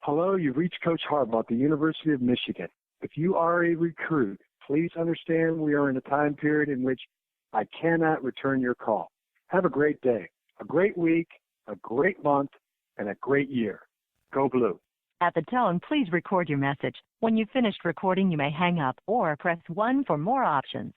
Hello, you've reached Coach Harbaugh at the University of Michigan. If you are a recruit, please understand we are in a time period in which I cannot return your call. Have a great day, a great week, a great month, and a great year. Go Blue. At the tone, please record your message. When you've finished recording, you may hang up or press 1 for more options.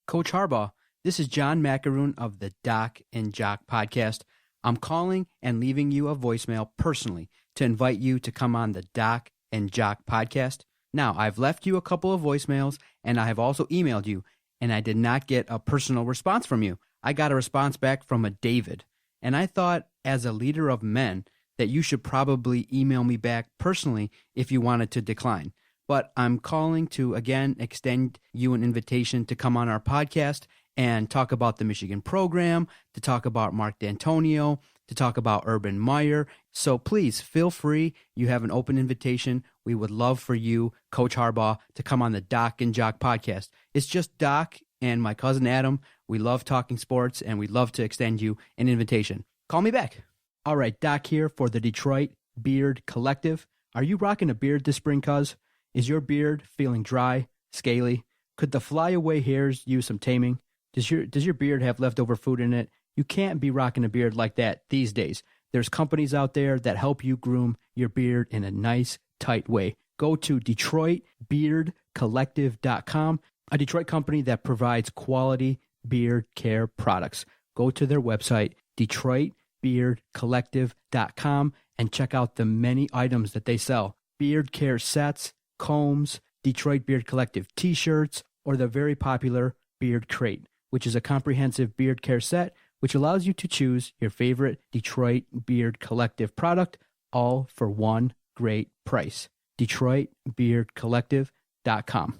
Coach Harbaugh, this is John Macaroon of the Doc and Jock podcast. I'm calling and leaving you a voicemail personally to invite you to come on the Doc and Jock podcast. Now, I've left you a couple of voicemails, and I have also emailed you, and I did not get a personal response from you. I got a response back from a David, and I thought, as a leader of men, that you should probably email me back personally if you wanted to decline. But I'm calling to, again, extend you an invitation to come on our podcast and talk about the Michigan program, to talk about Mark D'Antonio, to talk about Urban Meyer. So please feel free. You have an open invitation. We would love for you, Coach Harbaugh, to come on the Doc and Jock podcast. It's just Doc and my cousin Adam. We love talking sports, and we'd love to extend you an invitation. Call me back. All right, Doc here for the Detroit Beard Collective. Are you rocking a beard this spring, cuz? Is your beard feeling dry, scaly? Could the flyaway hairs use some taming? Does your beard have leftover food in it? You can't be rocking a beard like that these days. There's companies out there that help you groom your beard in a nice, tight way. Go to DetroitBeardCollective.com, a Detroit company that provides quality beard care products. Go to their website, DetroitBeardCollective.com, and check out the many items that they sell. Beard care sets, combs, Detroit Beard Collective t-shirts, or the very popular Beard Crate, which is a comprehensive beard care set which allows you to choose your favorite Detroit Beard Collective product, all for one great price. DetroitBeardCollective.com.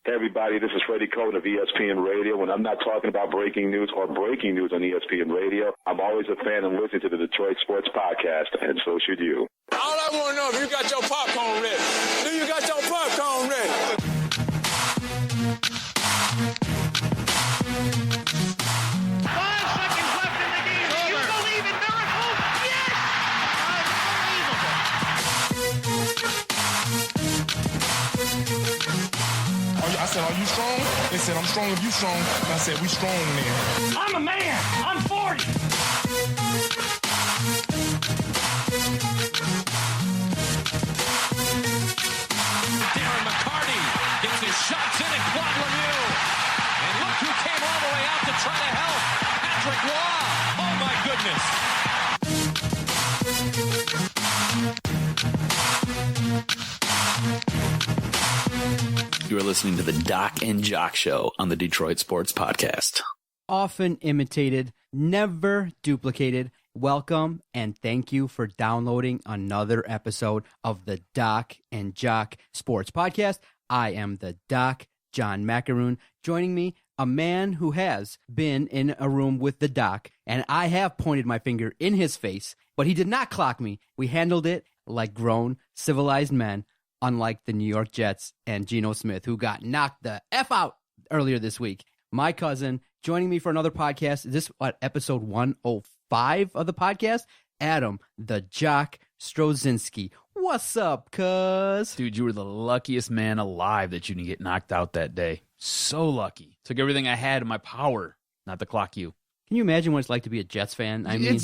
Hey everybody, this is Freddie Cohen of ESPN Radio. When I'm not talking about breaking news or breaking news on ESPN Radio, I'm always a fan and listening to the Detroit Sports Podcast, and so should you. All I want to know is if you got your popcorn ready. Do you got your popcorn ready? 5 seconds left in the game. Do you believe in miracles? Yes! Unbelievable. I said, are you strong? They said, I'm strong if you strong. And I said, we strong then. I'm a man. I'm 40. Darren McCarty gets his shots in at Claude Lemieux. And look who came all the way out to try to help. Patrick Waugh. Oh, my goodness. You are listening to the Doc and Jock Show on the Detroit Sports Podcast. Often imitated, never duplicated. Welcome and thank you for downloading another episode of the Doc and Jock Sports Podcast. I am the Doc, John Macaroon. Joining me, a man who has been in a room with the Doc, and I have pointed my finger in his face, but he did not clock me. We handled it like grown, civilized men, unlike the New York Jets and Geno Smith, who got knocked the F out earlier this week. My cousin, joining me for another podcast. Is this episode 105 of the podcast? Adam, the Jock Strozinski. What's up, cuz? Dude, you were the luckiest man alive that you didn't get knocked out that day. So lucky. Took everything I had in my power not to clock you. Can you imagine what it's like to be a Jets fan? I mean,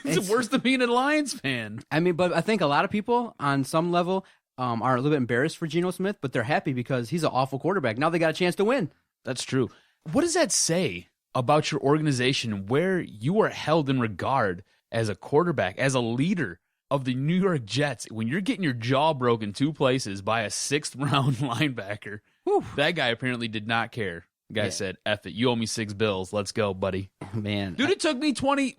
it's worse than being a Lions fan. I mean, but I think a lot of people on some level are a little bit embarrassed for Geno Smith, but they're happy because he's an awful quarterback. Now they got a chance to win. That's true. What does that say about your organization, where you are held in regard as a quarterback, as a leader of the New York Jets, when you're getting your jaw broken 2 places by a 6th-round linebacker? Whew. That guy apparently did not care. The guy said, F it, you owe me $6 bills. Let's go, buddy. Man. Dude, it took me 20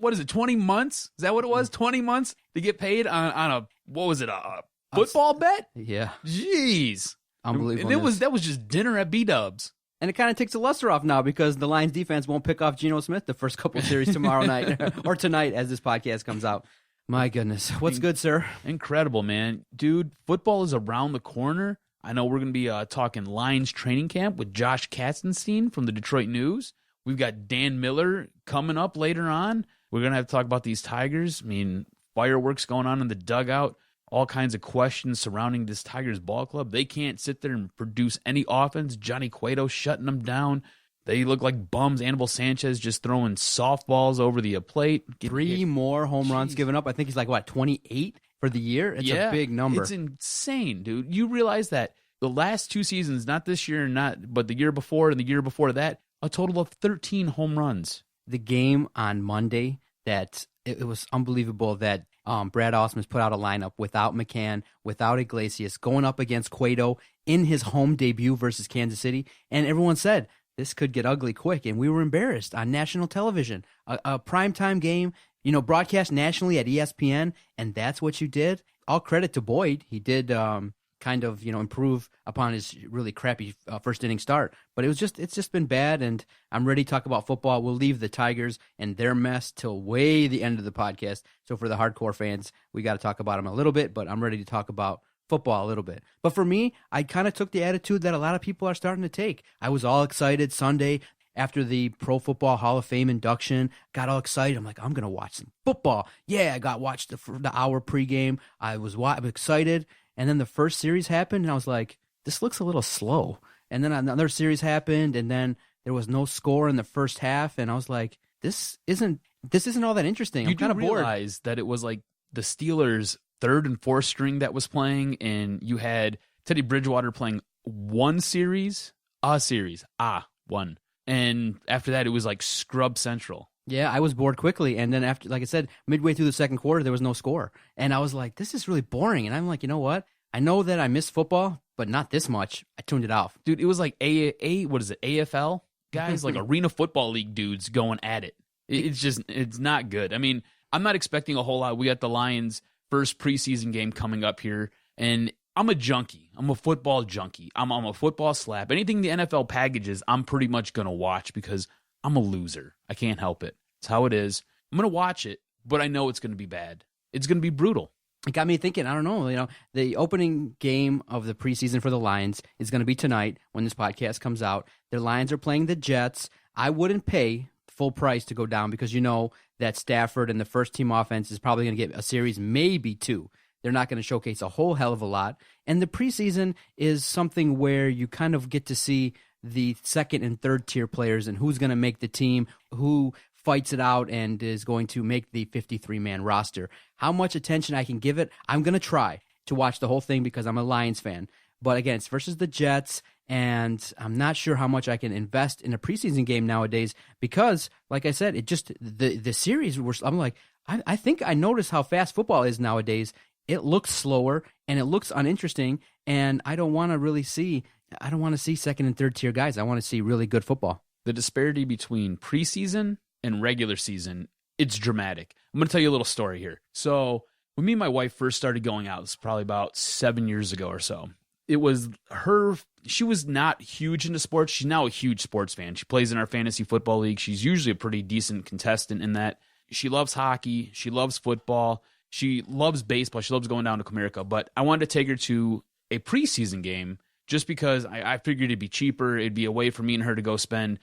months? Is that what it was? 20 months to get paid on a, what was it, a football bet? Yeah. Jeez. Unbelievable. And that was just dinner at B-Dubs. And it kind of takes the luster off now because the Lions defense won't pick off Geno Smith the first couple of series tomorrow night or tonight as this podcast comes out. My goodness. What's good, sir? Incredible, man. Dude, football is around the corner. I know we're going to be talking Lions training camp with Josh Katzenstein from the Detroit News. We've got Dan Miller coming up later on. We're going to have to talk about these Tigers. I mean, fireworks going on in the dugout. all kinds of questions surrounding this Tigers ball club. They can't sit there and produce any offense. Johnny Cueto shutting them down. They look like bums. Anibal Sanchez just throwing softballs over the plate. 3 more home runs given up. I think he's like, 28 for the year? It's a big number. It's insane, dude. You realize that the last 2 seasons, not this year, but the year before and the year before that, a total of 13 home runs. The game on Monday, that it was unbelievable that Brad Ausmus put out a lineup without McCann, without Iglesias, going up against Cueto in his home debut versus Kansas City. And everyone said, this could get ugly quick, and we were embarrassed on national television. A primetime game, broadcast nationally at ESPN, and that's what you did. All credit to Boyd. He did kind of, improve upon his really crappy first inning start. But it's just been bad, and I'm ready to talk about football. We'll leave the Tigers and their mess till way the end of the podcast. So for the hardcore fans, we got to talk about them a little bit, but I'm ready to talk about football a little bit. But for me, I kind of took the attitude that a lot of people are starting to take. I was all excited Sunday after the Pro Football Hall of Fame induction. Got all excited. I'm like, I'm going to watch some football. Yeah, I got watched the hour pregame. I'm excited. And then the first series happened, and I was like, this looks a little slow. And then another series happened, and then there was no score in the first half, and I was like, this isn't all that interesting. I'm kind of bored. Realize that it was like the Steelers' third and fourth string that was playing, and you had Teddy Bridgewater playing one. And after that, it was like scrub central. Yeah, I was bored quickly, and then after, like I said, midway through the second quarter, there was no score, and I was like, this is really boring, and I'm like, you know what? I know that I miss football, but not this much. I tuned it off. Dude, it was like AFL guys, like Arena Football League dudes going at it. It's not good. I mean, I'm not expecting a whole lot. We got the Lions' first preseason game coming up here, and I'm a junkie. I'm a football junkie. I'm a football slap. Anything the NFL packages, I'm pretty much going to watch because I'm a loser. I can't help it. It's how it is. I'm going to watch it, but I know it's going to be bad. It's going to be brutal. It got me thinking, I don't know, the opening game of the preseason for the Lions is going to be tonight when this podcast comes out. The Lions are playing the Jets. I wouldn't pay full price to go down because you know that Stafford and the first team offense is probably going to get a series, maybe 2. They're not going to showcase a whole hell of a lot. And the preseason is something where you kind of get to see the second and third tier players and who's going to make the team, who fights it out and is going to make the 53-man roster. How much attention I can give it, I'm going to try to watch the whole thing because I'm a Lions fan. But again, it's versus the Jets, and I'm not sure how much I can invest in a preseason game nowadays because, like I said, it just the series. I'm like, I think I notice how fast football is nowadays. It looks slower and it looks uninteresting, and I don't want to see second and third tier guys. I want to see really good football. The disparity between preseason and regular season, it's dramatic. I'm going to tell you a little story here. So when me and my wife first started going out, it was probably about 7 years ago or so. It was she was not huge into sports. She's now a huge sports fan. She plays in our fantasy football league. She's usually a pretty decent contestant in that. She loves hockey. She loves football. She loves baseball. She loves going down to Comerica. But I wanted to take her to a preseason game just because I figured it'd be cheaper. It'd be a way for me and her to go spend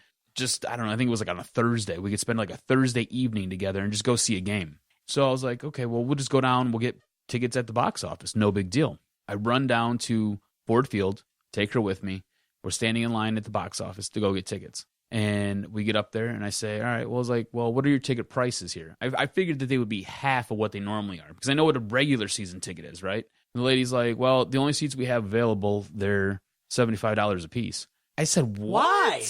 I don't know, I think it was like on a Thursday. We could spend like a Thursday evening together and just go see a game. So I was like, okay, well, we'll just go down. We'll get tickets at the box office. No big deal. I run down to Ford Field, take her with me. We're standing in line at the box office to go get tickets. And we get up there and I say, all right, well, I was like, well, what are your ticket prices here? I figured that they would be half of what they normally are because I know what a regular season ticket is, right? And the lady's like, well, the only seats we have available, they're $75 a piece. I said, what? Why?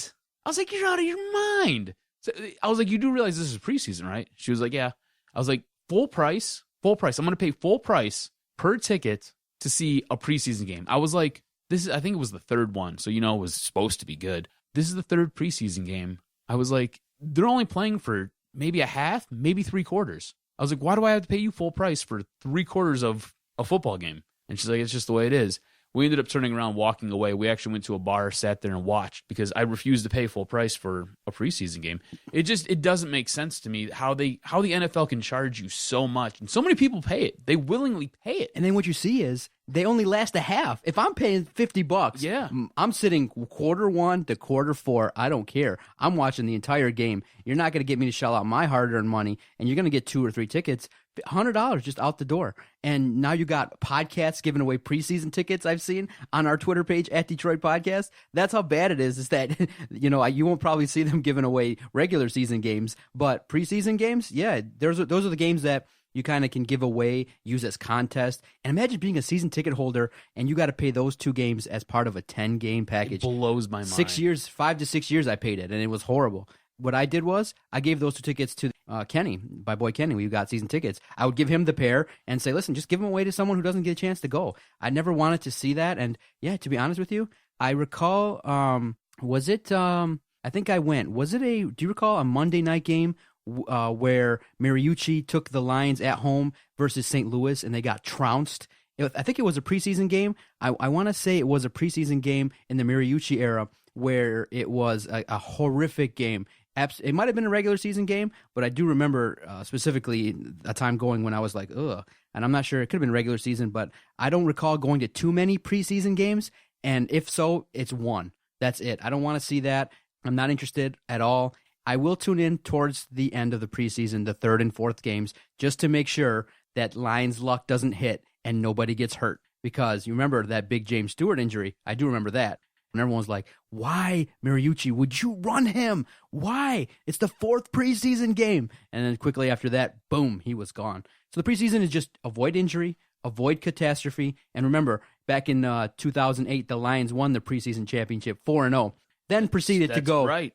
I was like, you're out of your mind. So I was like, you do realize this is preseason, right? She was like, yeah. I was like, full price. I'm going to pay full price per ticket to see a preseason game. I was like, I think it was the third one. So, it was supposed to be good. This is the third preseason game. I was like, they're only playing for maybe a half, maybe 3/4. I was like, why do I have to pay you full price for 3/4 of a football game? And she's like, it's just the way it is. We ended up turning around, walking away. We actually went to a bar, sat there and watched because I refused to pay full price for a preseason game. It doesn't make sense to me how the NFL can charge you so much. And so many people pay it. They willingly pay it. And then what you see is they only last a half. If I'm paying $50, yeah, I'm sitting quarter 1 to quarter 4. I don't care. I'm watching the entire game. You're not going to get me to shell out my hard-earned money, and you're going to get 2 or 3 tickets $100 just out the door. And now you got podcasts giving away preseason tickets I've seen on our Twitter page at Detroit Podcast. That's how bad it is that, you won't probably see them giving away regular season games, but preseason games, yeah, those are the games that you kind of can give away, use as contest. And imagine being a season ticket holder and you got to pay those 2 games as part of a 10-game package. It blows my mind. 6 years, 5 to 6 years I paid it, and it was horrible. What I did was I gave those 2 tickets to Kenny, my boy Kenny. We got season tickets. I would give him the pair and say, listen, just give them away to someone who doesn't get a chance to go. I never wanted to see that. And yeah, to be honest with you, I recall, I think I went, do you recall a Monday night game where Mariucci took the Lions at home versus St. Louis and they got trounced? I think it was a preseason game. I want to say it was a preseason game in the Mariucci era where it was a horrific game. It might have been a regular season game, but I do remember specifically a time going when I was like, ugh. And I'm not sure, it could have been regular season, but I don't recall going to too many preseason games. And if so, it's 1. That's it. I don't want to see that. I'm not interested at all. I will tune in towards the end of the preseason, the 3rd and 4th games, just to make sure that Lions luck doesn't hit and nobody gets hurt. Because you remember that big James Stewart injury. I do remember that. And everyone's like, why, Mariucci, would you run him? Why? It's the 4th preseason game. And then quickly after that, boom, he was gone. So the preseason is just avoid injury, avoid catastrophe. And remember, back in 2008, the Lions won the preseason championship 4-0, then proceeded to go right.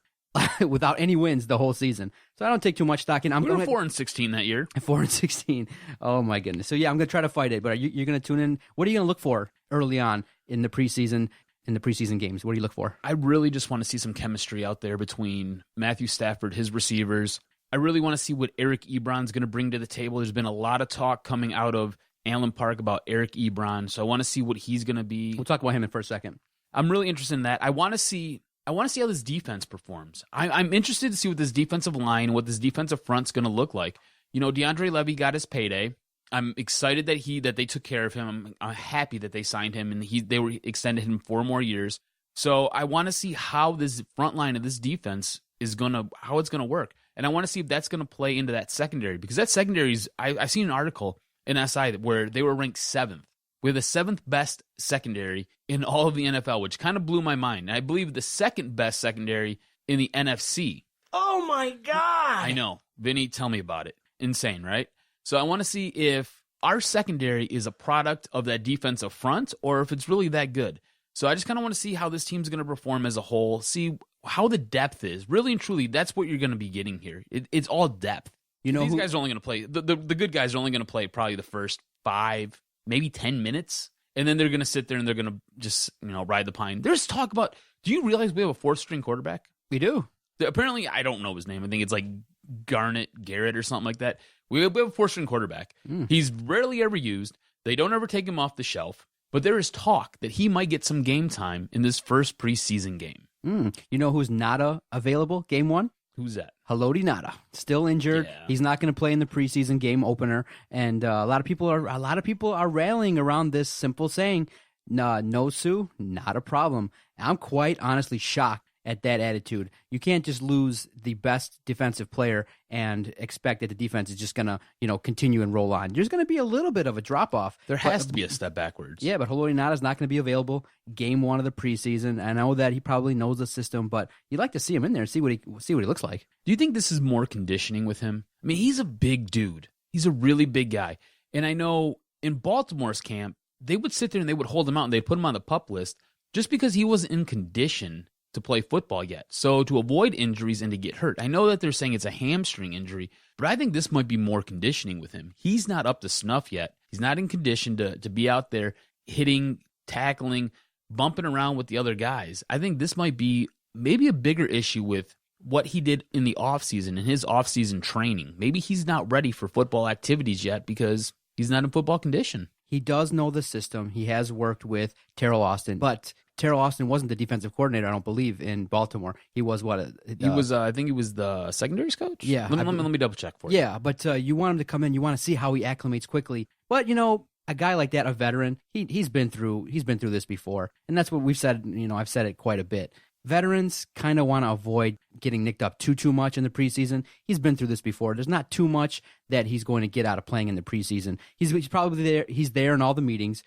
without any wins the whole season. So I don't take too much stock in. We were 4-16 that year. 4-16. Oh, my goodness. So, yeah, I'm going to try to fight it. But you're going to tune in? What are you going to look for early on in the preseason? In the preseason games, what do you look for? I really just want to see some chemistry out there between Matthew Stafford, his receivers. I really want to see what Eric Ebron's going to bring to the table. There's been a lot of talk coming out of Allen Park about Eric Ebron, so I want to see what he's going to be. We'll talk about him in for a second. I'm really interested in that. I want to see how this defense performs. I'm interested to see what this defensive line, what this defensive front's going to look like. DeAndre Levy got his payday. I'm excited that they took care of him. I'm happy that they signed him and they extended him 4 more years. So I want to see how this front line of this defense how it's gonna work, and I want to see if that's gonna play into that secondary, because that secondary is. I've seen an article in SI where they were ranked 7th. We're the 7th best secondary in all of the NFL, which kind of blew my mind. And I believe the 2nd best secondary in the NFC. Oh my God! I know, Vinny, tell me about it. Insane, right? So I want to see if our secondary is a product of that defensive front or if it's really that good. So I just kind of want to see how this team's going to perform as a whole, see how the depth is. Really and truly, that's what you're going to be getting here. It's all depth. These guys are only going to play, the good guys are only going to play probably the first 5, maybe 10 minutes, and then they're going to sit there and they're going to just ride the pine. There's talk about, do you realize we have a 4th-string quarterback? We do. Apparently, I don't know his name. I think it's like Garrett or something like that. We have a 4th-string quarterback. He's rarely ever used. They don't ever take him off the shelf. But there is talk that he might get some game time in this first preseason game. You know who's not available game 1? Who's that? Haloti Ngata, still injured. Yeah. He's not going to play in the preseason game opener. And a lot of people are rallying around this simple saying, no, Sue, not a problem. I'm quite honestly shocked at that attitude. You can't just lose the best defensive player and expect that the defense is just going to, continue and roll on. There's going to be a little bit of a drop-off. There has to be a step backwards. Yeah, but Haloti Ngata is not going to be available game 1 of the preseason. I know that he probably knows the system, but you'd like to see him in there and see what he looks like. Do you think this is more conditioning with him? I mean, he's a big dude. He's a really big guy. And I know in Baltimore's camp, they would sit there and they would hold him out and they'd put him on the PUP list just because he wasn't in condition to play football yet. So to avoid injuries and to get hurt. I know that they're saying it's a hamstring injury, but I think this might be more conditioning with him. He's not up to snuff yet. He's not in condition to be out there hitting, tackling, bumping around with the other guys. I think this might be maybe a bigger issue with what he did in the offseason, in his offseason training. Maybe he's not ready for football activities yet because he's not in football condition. He does know the system. He has worked with Terrell Austin, but Terrell Austin wasn't the defensive coordinator, I don't believe, in Baltimore. He was what? He was. I think he was the secondaries coach. Yeah. Let me double check for you. Yeah, but you want him to come in. You want to see how he acclimates quickly. But a guy like that, a veteran, he's been through this before, and that's what we've said. I've said it quite a bit. veterans kind of want to avoid getting nicked up too much in the preseason. He's been through this before. There's not too much that he's going to get out of playing in the preseason. He's probably there. He's there in all the meetings.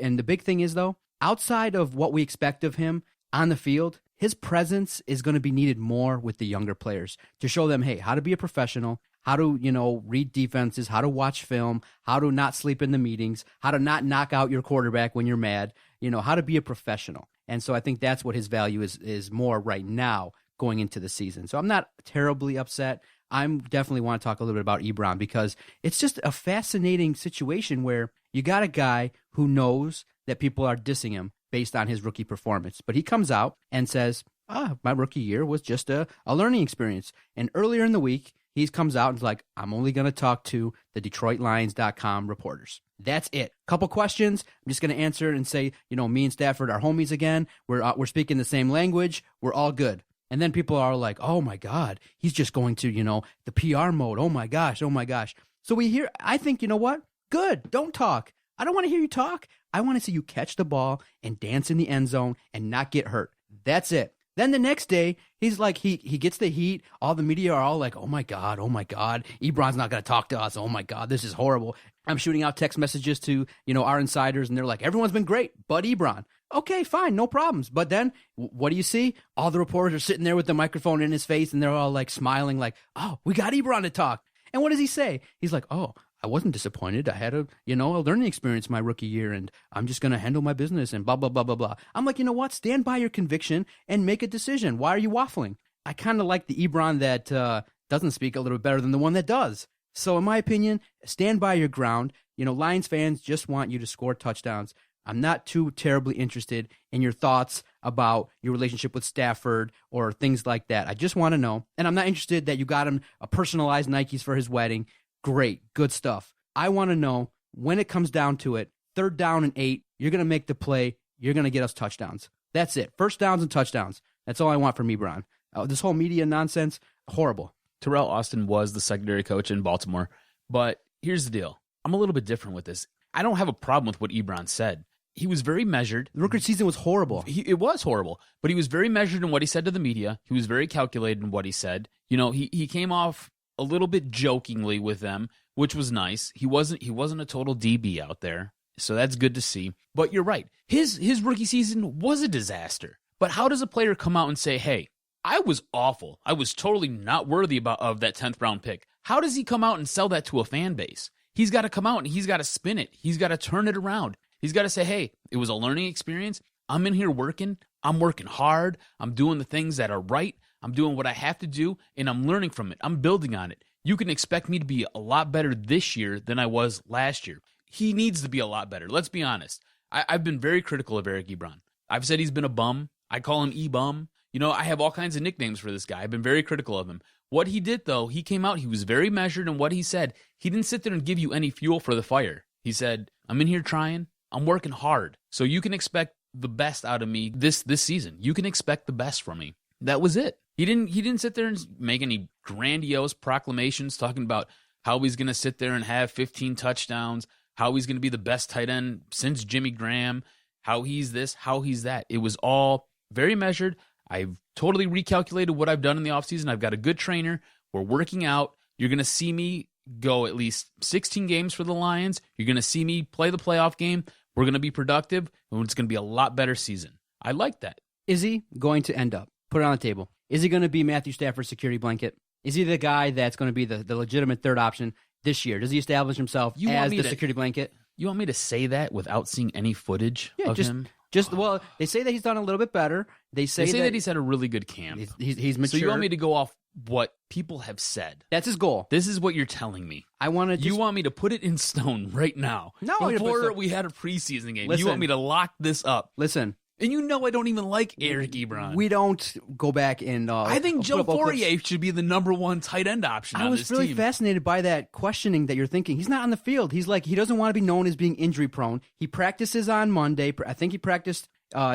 And the big thing is, though, outside of what we expect of him on the field, his presence is going to be needed more with the younger players to show them, hey, how to be a professional, how to, read defenses, how to watch film, how to not sleep in the meetings, how to not knock out your quarterback when you're mad, how to be a professional. And so I think that's what his value is more right now going into the season. So I'm not terribly upset. I definitely want to talk a little bit about Ebron because it's just a fascinating situation where you got a guy who knows that people are dissing him based on his rookie performance. But he comes out and says, my rookie year was just a learning experience. And earlier in the week, he comes out and is like, I'm only going to talk to the DetroitLions.com reporters. That's it. Couple questions. I'm just going to answer and say, me and Stafford are homies again. We're speaking the same language. We're all good. And then people are like, oh my God, he's just going to, the PR mode. Oh my gosh. So I think, what? Good. Don't talk. I don't want to hear you talk. I want to see you catch the ball and dance in the end zone and not get hurt. That's it. Then the next day, he's like, he gets the heat. All the media are all like, oh my God. Ebron's not going to talk to us. Oh my God, this is horrible. I'm shooting out text messages to, our insiders, and they're like, everyone's been great, but Ebron. Okay, fine, no problems. But then what do you see? All the reporters are sitting there with the microphone in his face, and they're all like smiling like, oh, we got Ebron to talk. And what does he say? He's like, oh, I wasn't disappointed. I had a learning experience my rookie year, and I'm just going to handle my business and blah, blah, blah, blah, blah. I'm like, you know what? Stand by your conviction and make a decision. Why are you waffling? I kind of like the Ebron that doesn't speak a little bit better than the one that does. So in my opinion, stand by your ground. Lions fans just want you to score touchdowns. I'm not too terribly interested in your thoughts about your relationship with Stafford or things like that. I just want to know. And I'm not interested that you got him a personalized Nikes for his wedding. Great, good stuff. I want to know when it comes down to it, 3rd down and 8, you're going to make the play. You're going to get us touchdowns. That's it. First downs and touchdowns. That's all I want from Ebron. This whole media nonsense, horrible. Terrell Austin was the secondary coach in Baltimore. But here's the deal. I'm a little bit different with this. I don't have a problem with what Ebron said. He was very measured. The rookie season was horrible. It was horrible. But he was very measured in what he said to the media. He was very calculated in what he said. He came off a little bit jokingly with them, which was nice. He wasn't a total DB out there, so that's good to see. But you're right. His rookie season was a disaster. But how does a player come out and say, hey, I was awful. I was totally not worthy of that 10th round pick. How does he come out and sell that to a fan base? He's got to come out and he's got to spin it. He's got to turn it around. He's got to say, hey, it was a learning experience. I'm in here working. I'm working hard. I'm doing the things that are right. I'm doing what I have to do, and I'm learning from it. I'm building on it. You can expect me to be a lot better this year than I was last year. He needs to be a lot better. Let's be honest. I've been very critical of Eric Ebron. I've said he's been a bum. I call him E-bum. I have all kinds of nicknames for this guy. I've been very critical of him. What he did, though, he came out, he was very measured in what he said. He didn't sit there and give you any fuel for the fire. He said, I'm in here trying. I'm working hard. So you can expect the best out of me this season. You can expect the best from me. That was it. He didn't sit there and make any grandiose proclamations talking about how he's going to sit there and have 15 touchdowns, how he's going to be the best tight end since Jimmy Graham, how he's this, how he's that. It was all very measured. I've totally recalculated what I've done in the offseason. I've got a good trainer. We're working out. You're going to see me go at least 16 games for the Lions. You're going to see me play the playoff game. We're going to be productive, and it's going to be a lot better season. I like that. Is he going to end up? Put it on the table. Is he going to be Matthew Stafford's security blanket? Is he the guy that's going to be the legitimate third option this year? Does he establish himself as the security blanket? You want me to say that without seeing any footage of him? Well, they say that he's done a little bit better. They say that he's had a really good camp. He's mature. So you want me to go off what people have said? That's his goal. This is what you're telling me. You want me to put it in stone right now? No, before we had a preseason game. Listen, you want me to lock this up? Listen. And I don't even like Eric Ebron. We don't go back and... I think Joe Fourier should be the number one tight end option on this team. I was really fascinated by that questioning that you're thinking. He's not on the field. He's like, he doesn't want to be known as being injury prone. He practices on Monday. I think he practiced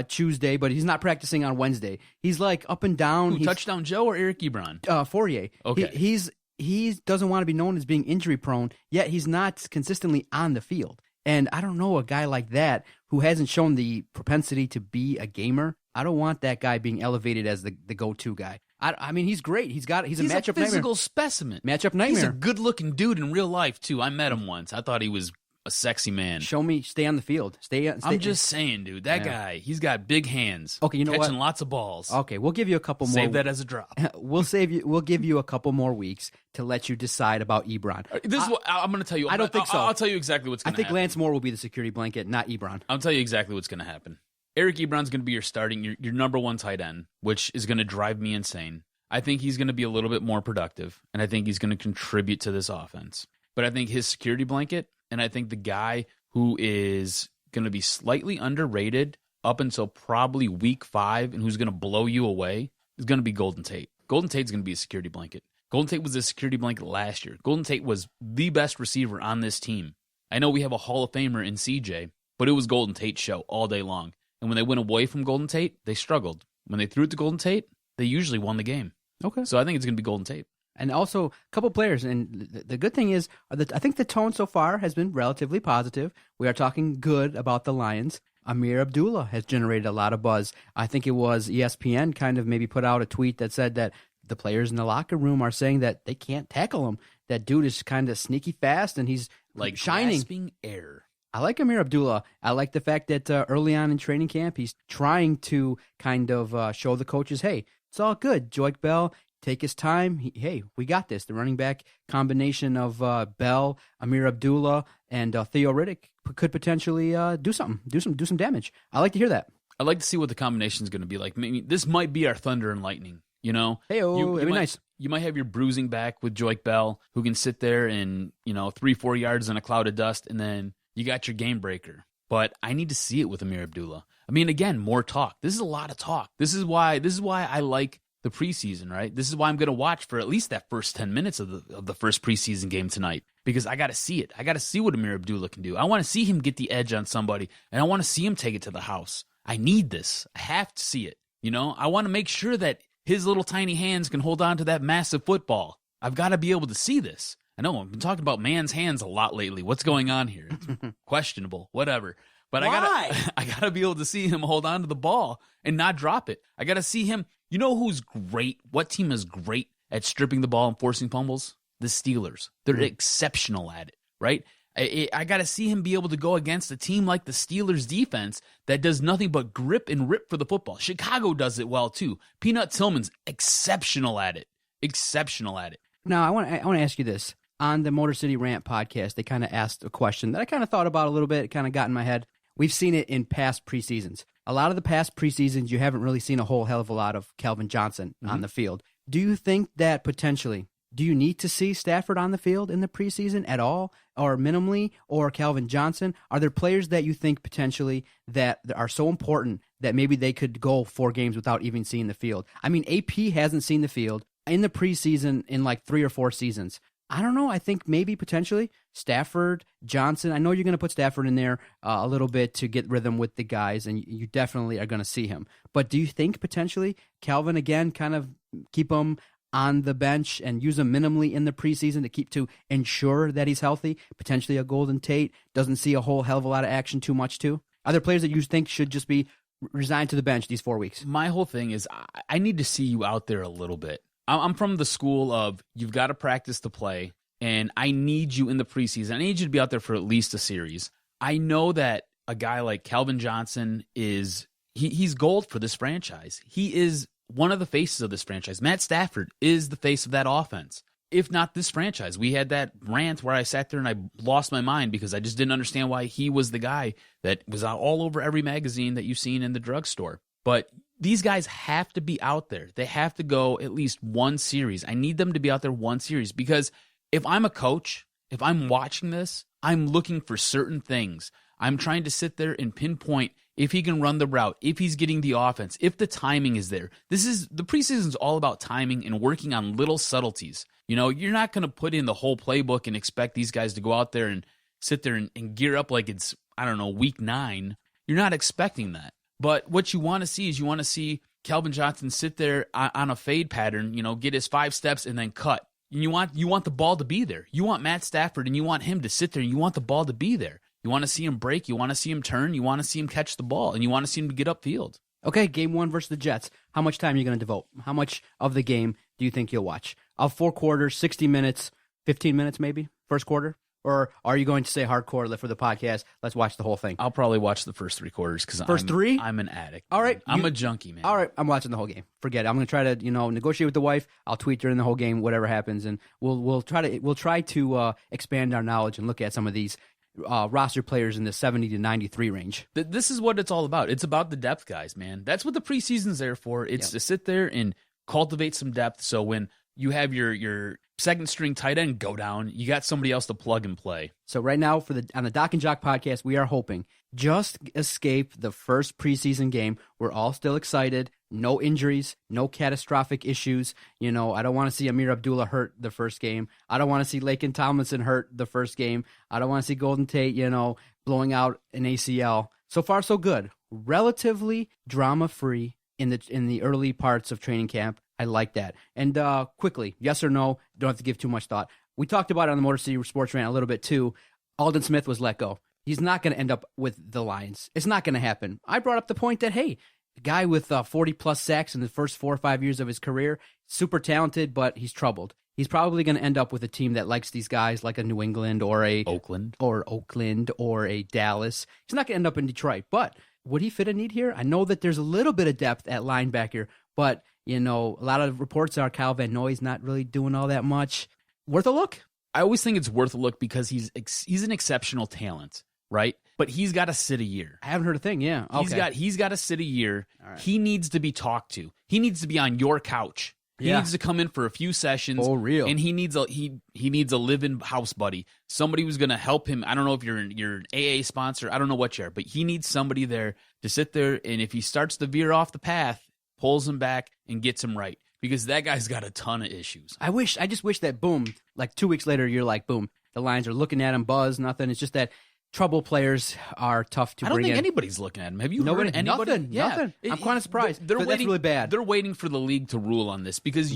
Tuesday, but he's not practicing on Wednesday. He's like up and down. Touchdown Joe or Eric Ebron? Fourier. Okay. He doesn't want to be known as being injury prone, yet he's not consistently on the field. And I don't know a guy like that who hasn't shown the propensity to be a gamer I don't want that guy being elevated as the go-to guy. I mean, he's great. He's a matchup a physical nightmare. specimen. Matchup nightmare. He's a good-looking dude in real life, too. I met him once. I thought he was a sexy man. Show me, stay on the field. I'm just saying, dude, that guy, he's got big hands. Okay, you know catching what? lots of balls. Okay, we'll give you a couple more. Save that as a drop. We'll give you a couple more weeks to let you decide about Ebron. This is what I'm going to tell you. I don't think so. I'll tell you exactly what's going to happen. I think Lance Moore will be the security blanket, not Ebron. I'll tell you exactly what's going to happen. Eric Ebron's going to be your starting, your number one tight end, which is going to drive me insane. I think he's going to be a little bit more productive, and I think he's going to contribute to this offense. But I think his security blanket, and I think the guy who is going to be slightly underrated up until probably week 5 and who's going to blow you away is going to be Golden Tate. Golden Tate's going to be a security blanket. Golden Tate was a security blanket last year. Golden Tate was the best receiver on this team. I know we have a Hall of Famer in CJ, but it was Golden Tate's show all day long. And when they went away from Golden Tate, they struggled. When they threw it to Golden Tate, they usually won the game. Okay. So I think it's going to be Golden Tate. And also, a couple players. And the good thing is, I think the tone so far has been relatively positive. We are talking good about the Lions. Amir Abdullah has generated a lot of buzz. I think it was ESPN kind of maybe put out a tweet that said that the players in the locker room are saying that they can't tackle him. That dude is kind of sneaky fast, and he's like shining. Grasping air. I like Amir Abdullah. I like the fact that early on in training camp, he's trying to kind of show the coaches, hey, it's all good. Joique Bell, take his time. Hey, we got this. The running back combination of Bell, Amir Abdullah, and Theo Riddick could potentially do something, do some damage. I like to hear that. I'd like to see what the combination is going to be like. Maybe this might be our Thunder and Lightning. You know, it'd be nice. You might have your bruising back with Joique Bell, who can sit there and 3-4 yards in a cloud of dust, and then you got your game breaker. But I need to see it with Amir Abdullah. I mean, again, more talk. This is a lot of talk. This is why I like the preseason, right? This is why I'm going to watch for at least that first 10 minutes of the first preseason game tonight, because I got to see it. I got to see what Amir Abdullah can do. I want to see him get the edge on somebody, and I want to see him take it to the house. I need this. I have to see it. I want to make sure that his little tiny hands can hold on to that massive football. I've got to be able to see this. I know I've been talking about man's hands a lot lately. What's going on here? It's questionable, whatever. But I gotta be able to see him hold on to the ball and not drop it. I gotta see him. You know who's great? What team is great at stripping the ball and forcing fumbles? The Steelers. They're exceptional at it, right? I gotta see him be able to go against a team like the Steelers defense that does nothing but grip and rip for the football. Chicago does it well too. Peanut Tillman's exceptional at it. Exceptional at it. Now I want to ask you this. On the Motor City Rant podcast, they kind of asked a question that I kind of thought about a little bit. It kind of got in my head. We've seen it in past preseasons. A lot of the past preseasons, you haven't really seen a whole hell of a lot of Calvin Johnson on the field. Do you think that potentially, do you need to see Stafford on the field in the preseason at all, or minimally, or Calvin Johnson? Are there players that you think potentially that are so important that maybe they could go 4 games without even seeing the field? I mean, AP hasn't seen the field in the preseason in like 3 or 4 seasons. I don't know. I think maybe potentially Stafford, Johnson. I know you're going to put Stafford in there a little bit to get rhythm with the guys, and you definitely are going to see him. But do you think potentially Calvin, again, kind of keep him on the bench and use him minimally in the preseason to ensure that he's healthy? Potentially a Golden Tate doesn't see a whole hell of a lot of action too much too. Are there players that you think should just be resigned to the bench these 4 weeks? My whole thing is I need to see you out there a little bit. I'm from the school of you've got to practice to play, and I need you in the preseason. I need you to be out there for at least a series. I know that a guy like Calvin Johnson he's gold for this franchise. He is one of the faces of this franchise. Matt Stafford is the face of that offense, if not this franchise. We had that rant where I sat there and I lost my mind because I just didn't understand why he was the guy that was all over every magazine that you've seen in the drugstore. But these guys have to be out there. They have to go at least 1 series. I need them to be out there 1 series because if I'm a coach, if I'm watching this, I'm looking for certain things. I'm trying to sit there and pinpoint if he can run the route, if he's getting the offense, if the timing is there. The preseason is all about timing and working on little subtleties. You're not going to put in the whole playbook and expect these guys to go out there and sit there and gear up like it's, week 9. You're not expecting that. But what you want to see is Calvin Johnson sit there on a fade pattern, get his 5 steps and then cut. And you want the ball to be there. You want Matt Stafford and you want him to sit there and you want the ball to be there. You want to see him break. You want to see him turn. You want to see him catch the ball and you want to see him to get upfield. Okay, game 1 versus the Jets. How much time are you going to devote? How much of the game do you think you'll watch? Of 4 quarters, 60 minutes, 15 minutes maybe, first quarter? Or are you going to say hardcore for the podcast? Let's watch the whole thing. I'll probably watch the first 3 quarters because I'm an addict. All right. I'm a junkie, man. All right. I'm watching the whole game. Forget it. I'm going to try to, negotiate with the wife. I'll tweet during the whole game, whatever happens. And we'll try to expand our knowledge and look at some of these roster players in the 70 to 93 range. This is what it's all about. It's about the depth guys, man. That's what the preseason's there for. It's to sit there and cultivate some depth. So when you have your second string tight end go down, you got somebody else to plug and play. So right now on the Doc and Jock podcast, we are hoping just escape the first preseason game. We're all still excited. No injuries, no catastrophic issues. I don't want to see Amir Abdullah hurt the first game. I don't want to see Laken Tomlinson hurt the first game. I don't want to see Golden Tate, blowing out an ACL. So far, so good. Relatively drama-free in the early parts of training camp. I like that. And quickly, yes or no, don't have to give too much thought. We talked about it on the Motor City Sports Rant a little bit too. Aldon Smith was let go. He's not going to end up with the Lions. It's not going to happen. I brought up the point that, hey, the guy with 40-plus sacks in the first 4 or 5 years of his career, super talented, but he's troubled. He's probably going to end up with a team that likes these guys, like a New England or a Oakland or a Dallas. He's not going to end up in Detroit, but would he fit a need here? I know that there's a little bit of depth at linebacker, but a lot of reports are Kyle Van Noy's not really doing all that much. Worth a look? I always think it's worth a look because he's an exceptional talent, right? But he's got to sit a year. I haven't heard a thing. Yeah, okay. He's got to sit a year. Right. He needs to be talked to. He needs to be on your couch. He needs to come in for a few sessions. Oh, real. And he needs a live-in house buddy, somebody who's going to help him. I don't know if you're an AA sponsor. I don't know what you are, but he needs somebody there to sit there. And if he starts to veer off the path, pulls him back and gets him right, because that guy's got a ton of issues. I just wish that, boom, like 2 weeks later, you're like, boom, the Lions are looking at him, buzz, nothing. It's just that trouble players are tough to bring in. I don't think anybody's looking at him. Have you heard anybody? Nothing. Yeah. I'm kind of surprised. That's really bad. They're waiting for the league to rule on this because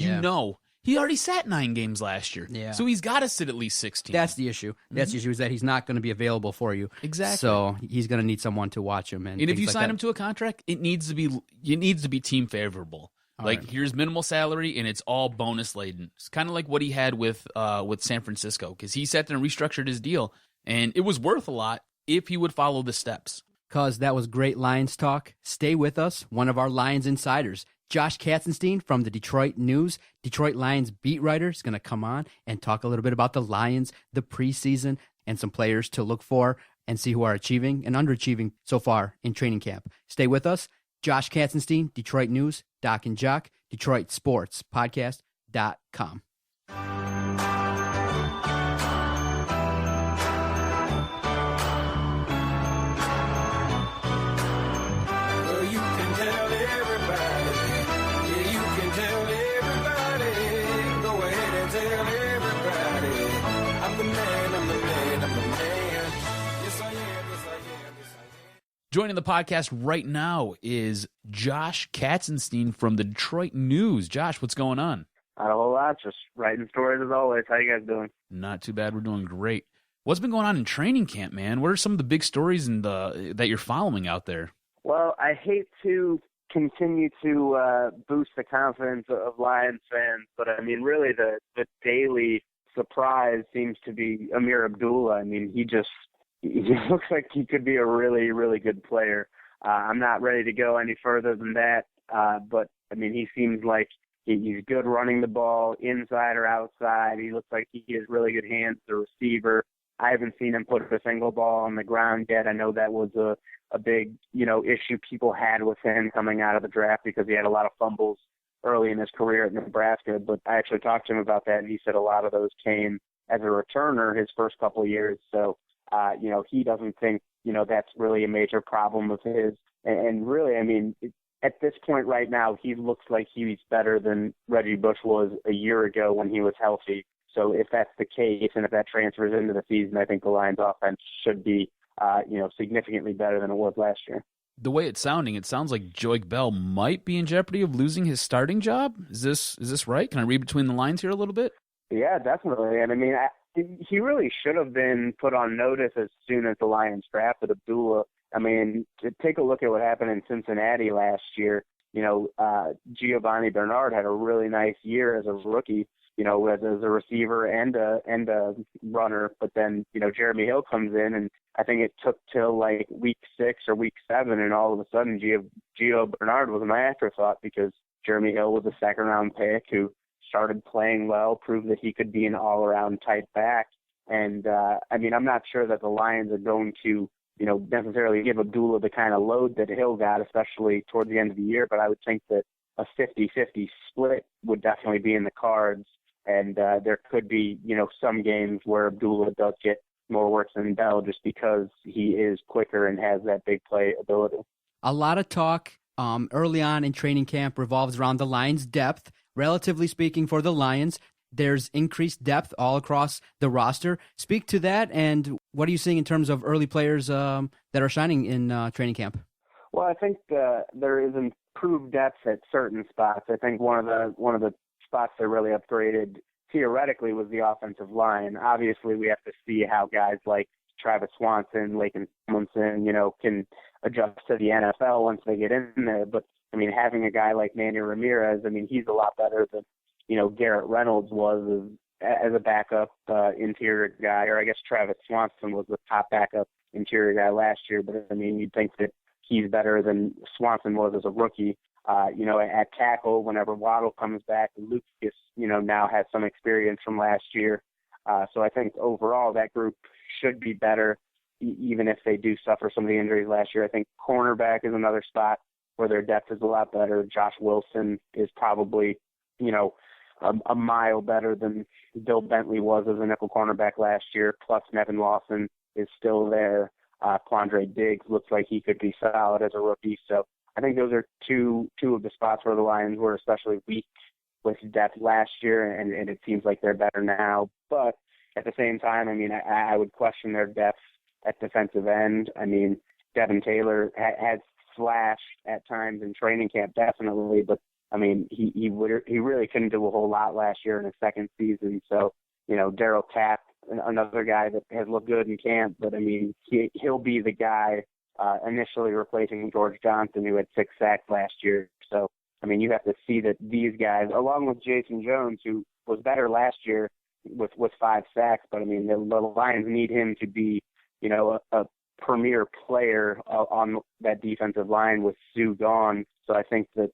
he already sat 9 games last year. Yeah. So he's got to sit at least 16. That's the issue. That's the issue, is that he's not going to be available for you. Exactly. So he's going to need someone to watch him. And if you sign him to a contract, it needs to be team favorable. Here's minimal salary, and it's all bonus laden. It's kind of like what he had with San Francisco, because he sat there and restructured his deal, and it was worth a lot if he would follow the steps. Because that was great Lions talk. Stay with us. One of our Lions insiders, Josh Katzenstein from the Detroit News, Detroit Lions beat writer, is going to come on and talk a little bit about the Lions, the preseason, and some players to look for and see who are achieving and underachieving so far in training camp. Stay with us. Josh Katzenstein, Detroit News, Doc and Jock, Detroit Sports Podcast.com. Joining the podcast right now is Josh Katzenstein from the Detroit News. Josh, what's going on? Not a whole lot, just writing stories as always. How you guys doing? Not too bad. We're doing great. What's been going on in training camp, man? What are some of the big stories that you're following out there? Well, I hate to continue to boost the confidence of Lions fans, but I mean, really the daily surprise seems to be Amir Abdullah. I mean, he looks like he could be a really, really good player. I'm not ready to go any further than that, but, I mean, he seems like he's good running the ball inside or outside. He looks like he has really good hands as a receiver. I haven't seen him put a single ball on the ground yet. I know that was a big, issue people had with him coming out of the draft because he had a lot of fumbles early in his career at Nebraska, but I actually talked to him about that, and he said a lot of those came as a returner his first couple of years. So, he doesn't think, that's really a major problem of his. And really, I mean, at this point right now, he looks like he's better than Reggie Bush was a year ago when he was healthy. So if that's the case, and if that transfers into the season, I think the Lions offense should be, significantly better than it was last year. The way it's sounding, it sounds like Joique Bell might be in jeopardy of losing his starting job. Is this right? Can I read between the lines here a little bit? Yeah, definitely. And I mean, he really should have been put on notice as soon as the Lions drafted Abdullah. I mean, to take a look at what happened in Cincinnati last year, Giovanni Bernard had a really nice year as a rookie, as a receiver and a runner. But then, Jeremy Hill comes in, and I think it took till like week 6 or week 7, and all of a sudden Gio Bernard was an afterthought because Jeremy Hill was a 2nd-round pick who started playing well, proved that he could be an all-around type back. And, I'm not sure that the Lions are going to, necessarily give Abdullah the kind of load that Hill got, especially towards the end of the year. But I would think that a 50-50 split would definitely be in the cards. And there could be, some games where Abdullah does get more work than Bell just because he is quicker and has that big play ability. A lot of talk early on in training camp revolves around the Lions' depth. Relatively speaking, for the Lions, there's increased depth all across the roster. Speak to that, and what are you seeing in terms of early players that are shining in training camp? Well, I think there is improved depth at certain spots. I think one of the spots that really upgraded theoretically was the offensive line. Obviously, we have to see how guys like Travis Swanson, Laken Tomlinson, can adjust to the NFL once they get in there. But having a guy like Manny Ramirez, he's a lot better than Garrett Reynolds was as a backup interior guy, or I guess Travis Swanson was the top backup interior guy last year. But you'd think that he's better than Swanson was as a rookie. At tackle, whenever Waddle comes back, Lucas, now has some experience from last year. So I think overall that group should be better, even if they do suffer some of the injuries last year. I think cornerback is another spot where their depth is a lot better. Josh Wilson is probably, a mile better than Bill Bentley was as a nickel cornerback last year. Plus Nevin Lawson is still there. Quandre Diggs looks like he could be solid as a rookie. So I think those are two of the spots where the Lions were especially weak with depth last year, and it seems like they're better now. But at the same time, I would question their depth at defensive end. Devin Taylor has flashed at times in training camp, definitely, but he really couldn't do a whole lot last year in his second season. So, Darryl Tapp, another guy that has looked good in camp, but he'll be the guy initially replacing George Johnson, who had 6 sacks last year. So, you have to see that these guys, along with Jason Jones, who was better last year with 5 sacks, but the Lions need him to be, a premier player on that defensive line with Sue gone. So I think that,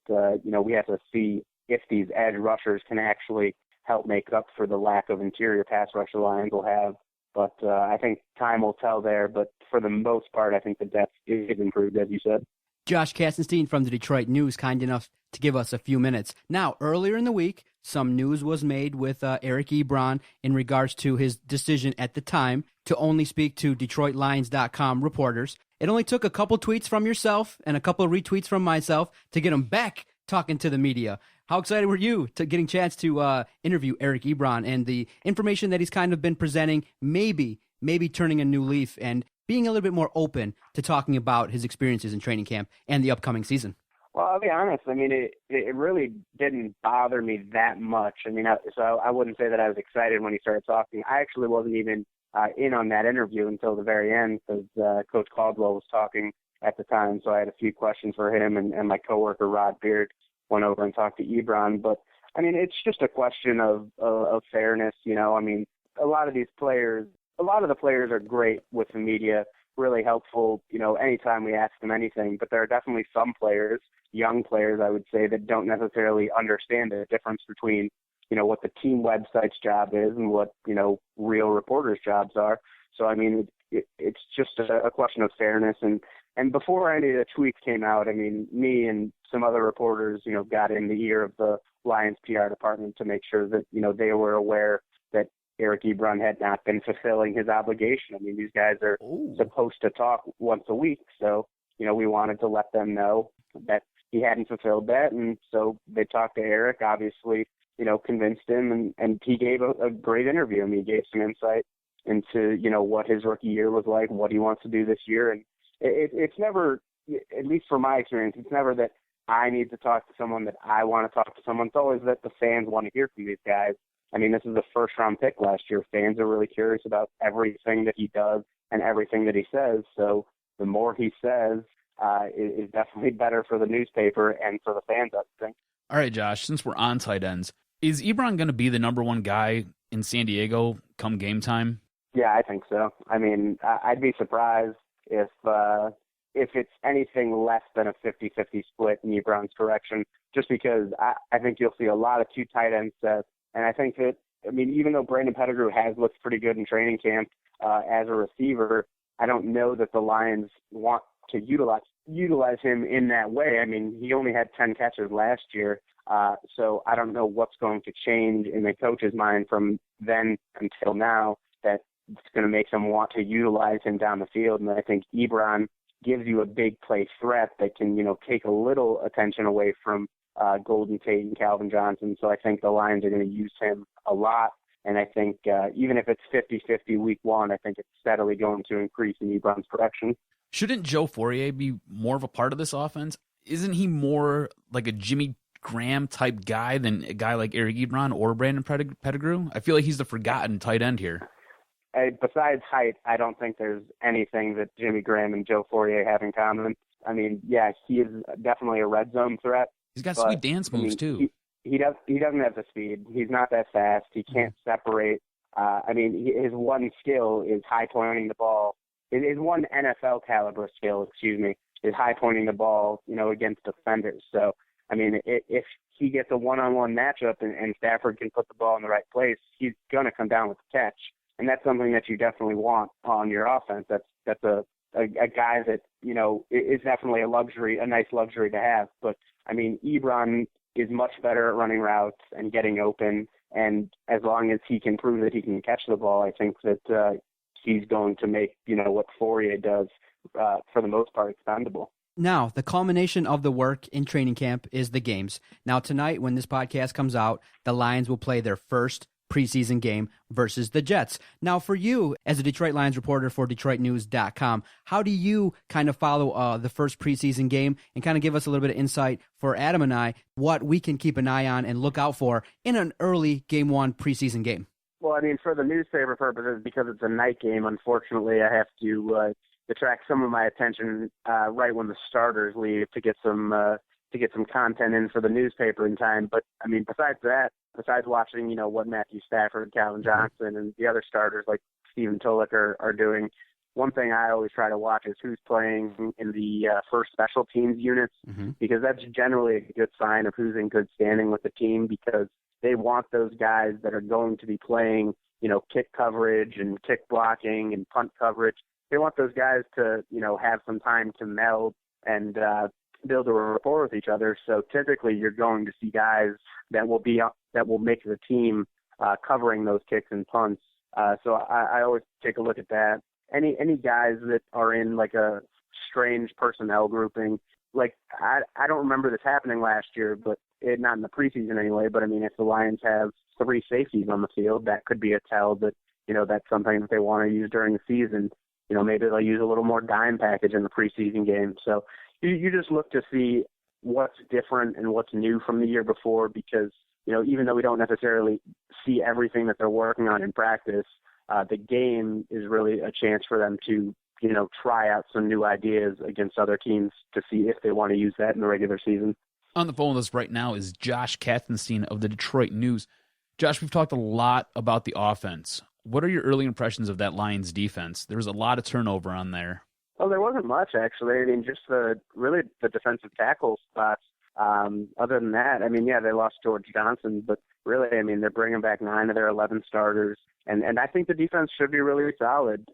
we have to see if these edge rushers can actually help make up for the lack of interior pass rush the Lions will have. But I think time will tell there. But for the most part, I think the depth is improved, as you said. Josh Katzenstein from the Detroit News, kind enough to give us a few minutes. Now, earlier in the week, some news was made with Eric Ebron in regards to his decision at the time to only speak to DetroitLions.com reporters. It only took a couple tweets from yourself and a couple of retweets from myself to get him back talking to the media. How excited were you to getting a chance to interview Eric Ebron and the information that he's kind of been presenting, maybe turning a new leaf and being a little bit more open to talking about his experiences in training camp and the upcoming season? Well, I'll be honest. It really didn't bother me that much. So I wouldn't say that I was excited when he started talking. I actually wasn't even in on that interview until the very end because Coach Caldwell was talking at the time. So I had a few questions for him, and my coworker Rod Beard went over and talked to Ebron. But it's just a question of fairness. A lot of the players are great with the media, really helpful, anytime we ask them anything. But there are definitely some players, young players, I would say, that don't necessarily understand the difference between, what the team website's job is and what, real reporters' jobs are. So, it's just a question of fairness. And before any of the tweets came out, me and some other reporters, got in the ear of the Lions PR department to make sure that, they were aware that Eric Ebron had not been fulfilling his obligation. These guys are supposed to talk once a week. So, we wanted to let them know that he hadn't fulfilled that. And so they talked to Eric, obviously, convinced him, and he gave a great interview. He gave some insight into, what his rookie year was like, what he wants to do this year. And it's never, at least from my experience, it's never that I need to talk to someone, that I want to talk to someone. It's always that the fans want to hear from these guys. This is a first-round pick last year. Fans are really curious about everything that he does and everything that he says. So, the more he says is definitely better for the newspaper and for the fans, I think. All right, Josh, since we're on tight ends, is Ebron going to be the number one guy in San Diego come game time? Yeah, I think so. I mean, I'd be surprised if it's anything less than a 50-50 split in Ebron's direction, just because I think you'll see a lot of two tight end sets. And I think that, I mean, even though Brandon Pettigrew has looked pretty good in training camp as a receiver, I don't know that the Lions want to utilize him in that way. I mean, he only had 10 catches last year, so I don't know what's going to change in the coach's mind from then until now that it's going to make them want to utilize him down the field. And I think Ebron gives you a big play threat that can, take a little attention away from Golden Tate and Calvin Johnson. So I think the Lions are going to use him a lot. And I think even if it's 50-50 week one, I think it's steadily going to increase in Ebron's production. Shouldn't Joe Fourier be more of a part of this offense? Isn't he more like a Jimmy Graham type guy than a guy like Eric Ebron or Brandon Pettigrew? I feel like he's the forgotten tight end here. Besides height, I don't think there's anything that Jimmy Graham and Joe Fourier have in common. I mean, yeah, he is definitely a red zone threat. He's got sweet dance moves, too. He doesn't have the speed. He's not that fast. He can't separate. His one skill is high pointing the ball. His one NFL caliber skill, is high pointing the ball, against defenders. So, I mean, if he gets a one-on-one matchup and Stafford can put the ball in the right place, he's going to come down with the catch. And that's something that you definitely want on your offense. That's a guy that, is definitely a nice luxury to have. But, I mean, Ebron is much better at running routes and getting open. And as long as he can prove that he can catch the ball, I think that he's going to make, what Fourier does for the most part expendable. Now, the culmination of the work in training camp is the games. Now, tonight, when this podcast comes out, the Lions will play their first preseason game versus the Jets. Now, for you, as a Detroit Lions reporter for DetroitNews.com, how do you kind of follow the first preseason game and kind of give us a little bit of insight for Adam and I, what we can keep an eye on and look out for in an early game one preseason game? Well, I mean, for the newspaper purposes, because it's a night game, unfortunately, I have to detract some of my attention right when the starters leave to get some content in for the newspaper in time. But I mean, besides watching, what Matthew Stafford, Calvin Johnson, and the other starters like Stephen Tulloch are doing, one thing I always try to watch is who's playing in the first special teams units, because that's generally a good sign of who's in good standing with the team, because they want those guys that are going to be playing, kick coverage and kick blocking and punt coverage. They want those guys to, have some time to meld and build a rapport with each other. So typically you're going to see guys that will make the team covering those kicks and punts. So I always take a look at that. Any guys that are in like a strange personnel grouping, like I don't remember this happening last year, but not in the preseason anyway. But I mean, if the Lions have 3 safeties on the field, that could be a tell that, that's something that they want to use during the season. Maybe they'll use a little more dime package in the preseason game. So you just look to see what's different and what's new from the year before, because, even though we don't necessarily see everything that they're working on in practice, the game is really a chance for them to, try out some new ideas against other teams to see if they want to use that in the regular season. On the phone with us right now is Josh Katzenstein of the Detroit News. Josh, we've talked a lot about the offense. What are your early impressions of that Lions defense? There was a lot of turnover on there. Well, there wasn't much, actually. I mean, just the defensive tackle spots. Other than that, I mean, yeah, they lost George Johnson, but really, I mean, they're bringing back 9 of their 11 starters, and I think the defense should be really solid.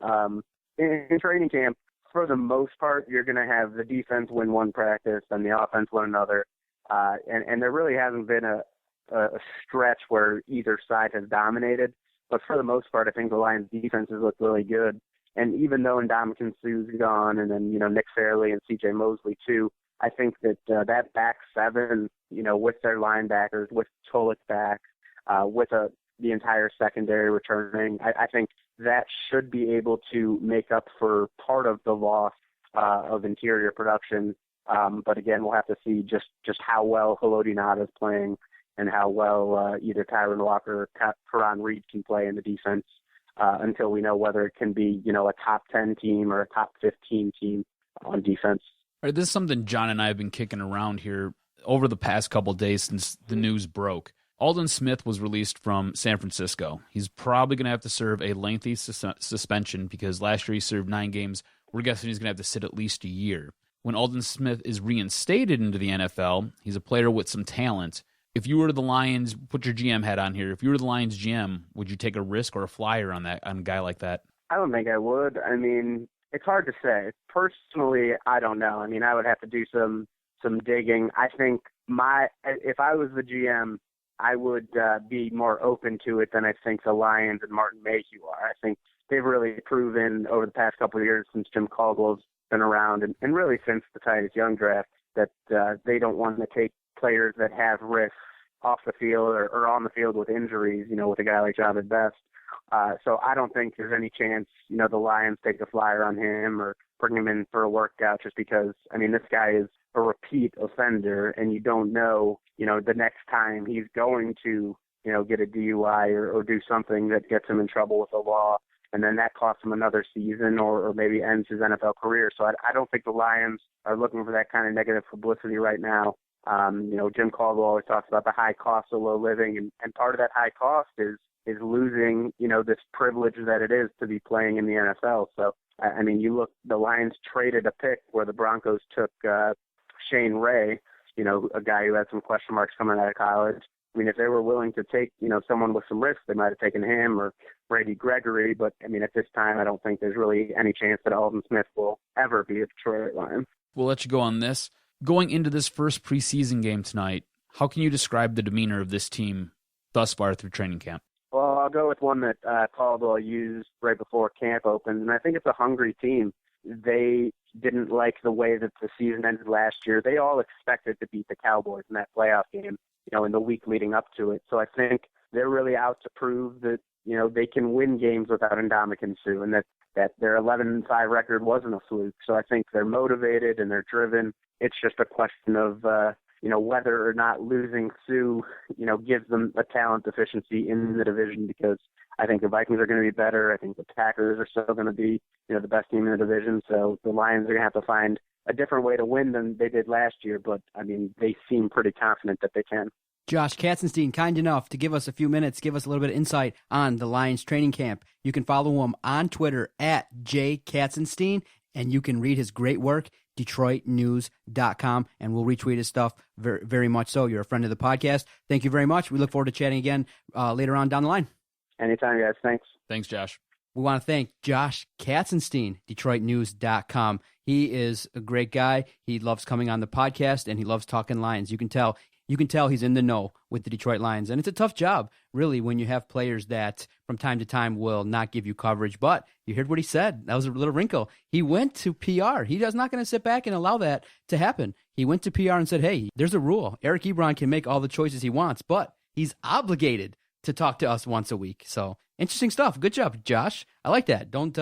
In training camp, for the most part, you're going to have the defense win one practice and the offense win another, and there really hasn't been a stretch where either side has dominated. But for the most part, I think the Lions' defenses look really good. And even though Ndamukong Suh's gone, and then, Nick Fairley and C.J. Mosley too, I think that that back 7, with their linebackers, with Tulloch back, with the entire secondary returning, I think that should be able to make up for part of the loss of interior production. But again, we'll have to see just how well Haloti Ngata is playing and how well either Tyron Walker or Karan Reed can play in the defense until we know whether it can be, a top 10 team or a top 15 team on defense. All right, this is something John and I have been kicking around here over the past couple of days since the news broke. Aldon Smith was released from San Francisco. He's probably going to have to serve a lengthy suspension because last year he served 9 games. We're guessing he's going to have to sit at least a year. When Aldon Smith is reinstated into the NFL, he's a player with some talent. If you were the Lions, put your GM hat on here. If you were the Lions GM, would you take a risk or a flyer on a guy like that? I don't think I would. I mean, it's hard to say. Personally, I don't know. I mean, I would have to do some digging. I think if I was the GM, I would be more open to it than I think the Lions and Martin Mayhew are. I think they've really proven over the past couple of years since Jim Caldwell's been around, and really since the Titus Young draft, that they don't want to take players that have risks off the field or on the field with injuries, with a guy like Jahvid Best. So I don't think there's any chance, the Lions take a flyer on him or bring him in for a workout just because, I mean, this guy is a repeat offender and you don't know, the next time he's going to, get a DUI or do something that gets him in trouble with the law. And then that costs him another season or maybe ends his NFL career. So I don't think the Lions are looking for that kind of negative publicity right now. Jim Caldwell always talks about the high cost of low living, and part of that high cost is losing, this privilege that it is to be playing in the NFL. So, I mean, you look, the Lions traded a pick where the Broncos took Shane Ray, a guy who had some question marks coming out of college. I mean, if they were willing to take, someone with some risk, they might have taken him or Brady Gregory. But, I mean, at this time, I don't think there's really any chance that Aldon Smith will ever be a Detroit Lion. We'll let you go on this. Going into this first preseason game tonight, how can you describe the demeanor of this team thus far through training camp? Well, I'll go with one that Caldwell used right before camp opened, and I think it's a hungry team. They didn't like the way that the season ended last year. They all expected to beat the Cowboys in that playoff game, in the week leading up to it. So I think they're really out to prove that, they can win games without Ndamukong Suh, and that their 11-5 record wasn't a fluke. So I think they're motivated and they're driven. It's just a question of, whether or not losing Suh, gives them a talent deficiency in the division, because I think the Vikings are going to be better. I think the Packers are still going to be, the best team in the division. So the Lions are going to have to find a different way to win than they did last year. But, I mean, they seem pretty confident that they can. Josh Katzenstein, kind enough to give us a few minutes, give us a little bit of insight on the Lions training camp. You can follow him on Twitter at @JKatzenstein, and you can read his great work, DetroitNews.com, and we'll retweet his stuff very, very much so. You're a friend of the podcast. Thank you very much. We look forward to chatting again later on down the line. Anytime, guys. Thanks. Thanks, Josh. We want to thank Josh Katzenstein, DetroitNews.com. He is a great guy. He loves coming on the podcast, and he loves talking Lions. You can tell he's in the know with the Detroit Lions. And it's a tough job, really, when you have players that from time to time will not give you coverage. But you heard what he said. That was a little wrinkle. He went to PR. He is not going to sit back and allow that to happen. He went to PR and said, hey, there's a rule. Eric Ebron can make all the choices he wants, but he's obligated to talk to us once a week. So interesting stuff. Good job, Josh. I like that. Don't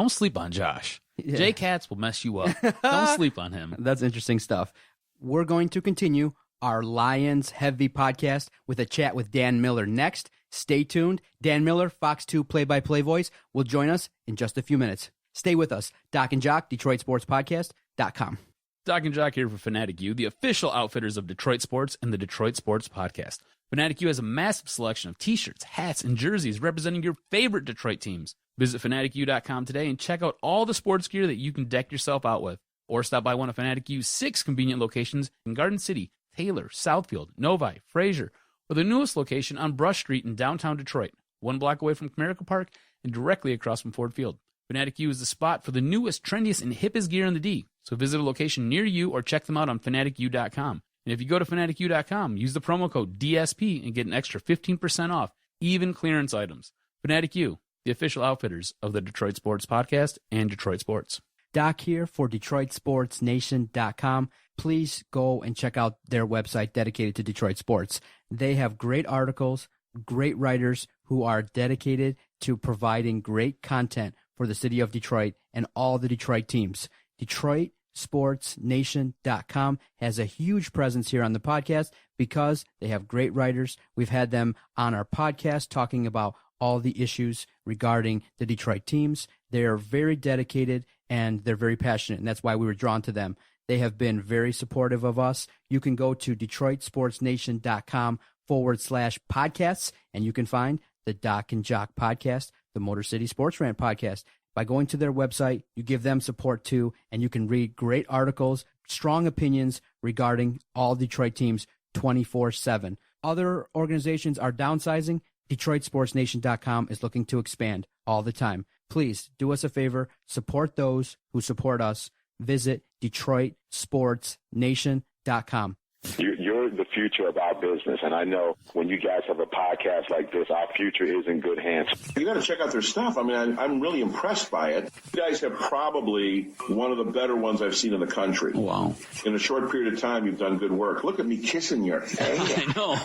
sleep on Josh. Yeah. Jay Katz will mess you up. Don't sleep on him. That's interesting stuff. We're going to continue our Lions Heavy podcast with a chat with Dan Miller next. Stay tuned. Dan Miller, Fox 2 play-by-play voice, will join us in just a few minutes. Stay with us. Doc and Jock, DetroitSportsPodcast.com. Doc and Jock here for Fanatic U, the official outfitters of Detroit Sports and the Detroit Sports Podcast. Fanatic U has a massive selection of t-shirts, hats, and jerseys representing your favorite Detroit teams. Visit FanaticU.com today and check out all the sports gear that you can deck yourself out with. Or stop by one of Fanatic U's 6 convenient locations in Garden City, Taylor, Southfield, Novi, Fraser, or the newest location on Brush Street in downtown Detroit, 1 block away from Comerica Park and directly across from Ford Field. Fanatic U is the spot for the newest, trendiest, and hippest gear in the D, so visit a location near you or check them out on FanaticU.com. And if you go to FanaticU.com, use the promo code DSP and get an extra 15% off, even clearance items. Fanatic U, the official outfitters of the Detroit Sports Podcast and Detroit Sports. Doc here for DetroitSportsNation.com. Please go and check out their website dedicated to Detroit sports. They have great articles, great writers who are dedicated to providing great content for the city of Detroit and all the Detroit teams. DetroitSportsNation.com has a huge presence here on the podcast because they have great writers. We've had them on our podcast talking about all the issues regarding the Detroit teams. They are very dedicated and they're very passionate, and that's why we were drawn to them. They have been very supportive of us. You can go to DetroitSportsNation.com/podcasts, and you can find the Doc and Jock podcast, the Motor City Sports Rant podcast. By going to their website, you give them support too, and you can read great articles, strong opinions regarding all Detroit teams 24/7. Other organizations are downsizing. DetroitSportsNation.com is looking to expand all the time. Please do us a favor, support those who support us. Visit DetroitSportsNation.com. You're the future of our business, and I know when you guys have a podcast like this, our future is in good hands. You got to check out their stuff. I mean, I'm really impressed by it. You guys have probably one of the better ones I've seen in the country. Wow. In a short period of time, you've done good work. Look at me kissing your face. I know.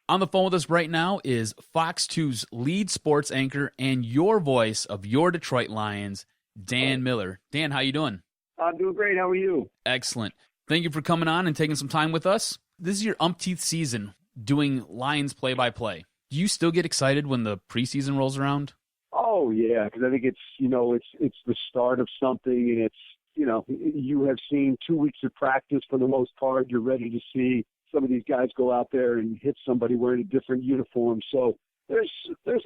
On the phone with us right now is Fox 2's lead sports anchor and your voice of your Detroit Lions, Dan Miller. Dan, how you doing? I'm doing great. How are you? Excellent. Thank you for coming on and taking some time with us. This is your umpteenth season doing Lions play-by-play. Do you still get excited when the preseason rolls around? Oh, yeah, because I think it's the start of something, and it's, you have seen 2 weeks of practice for the most part. You're ready to see some of these guys go out there and hit somebody wearing a different uniform. So there's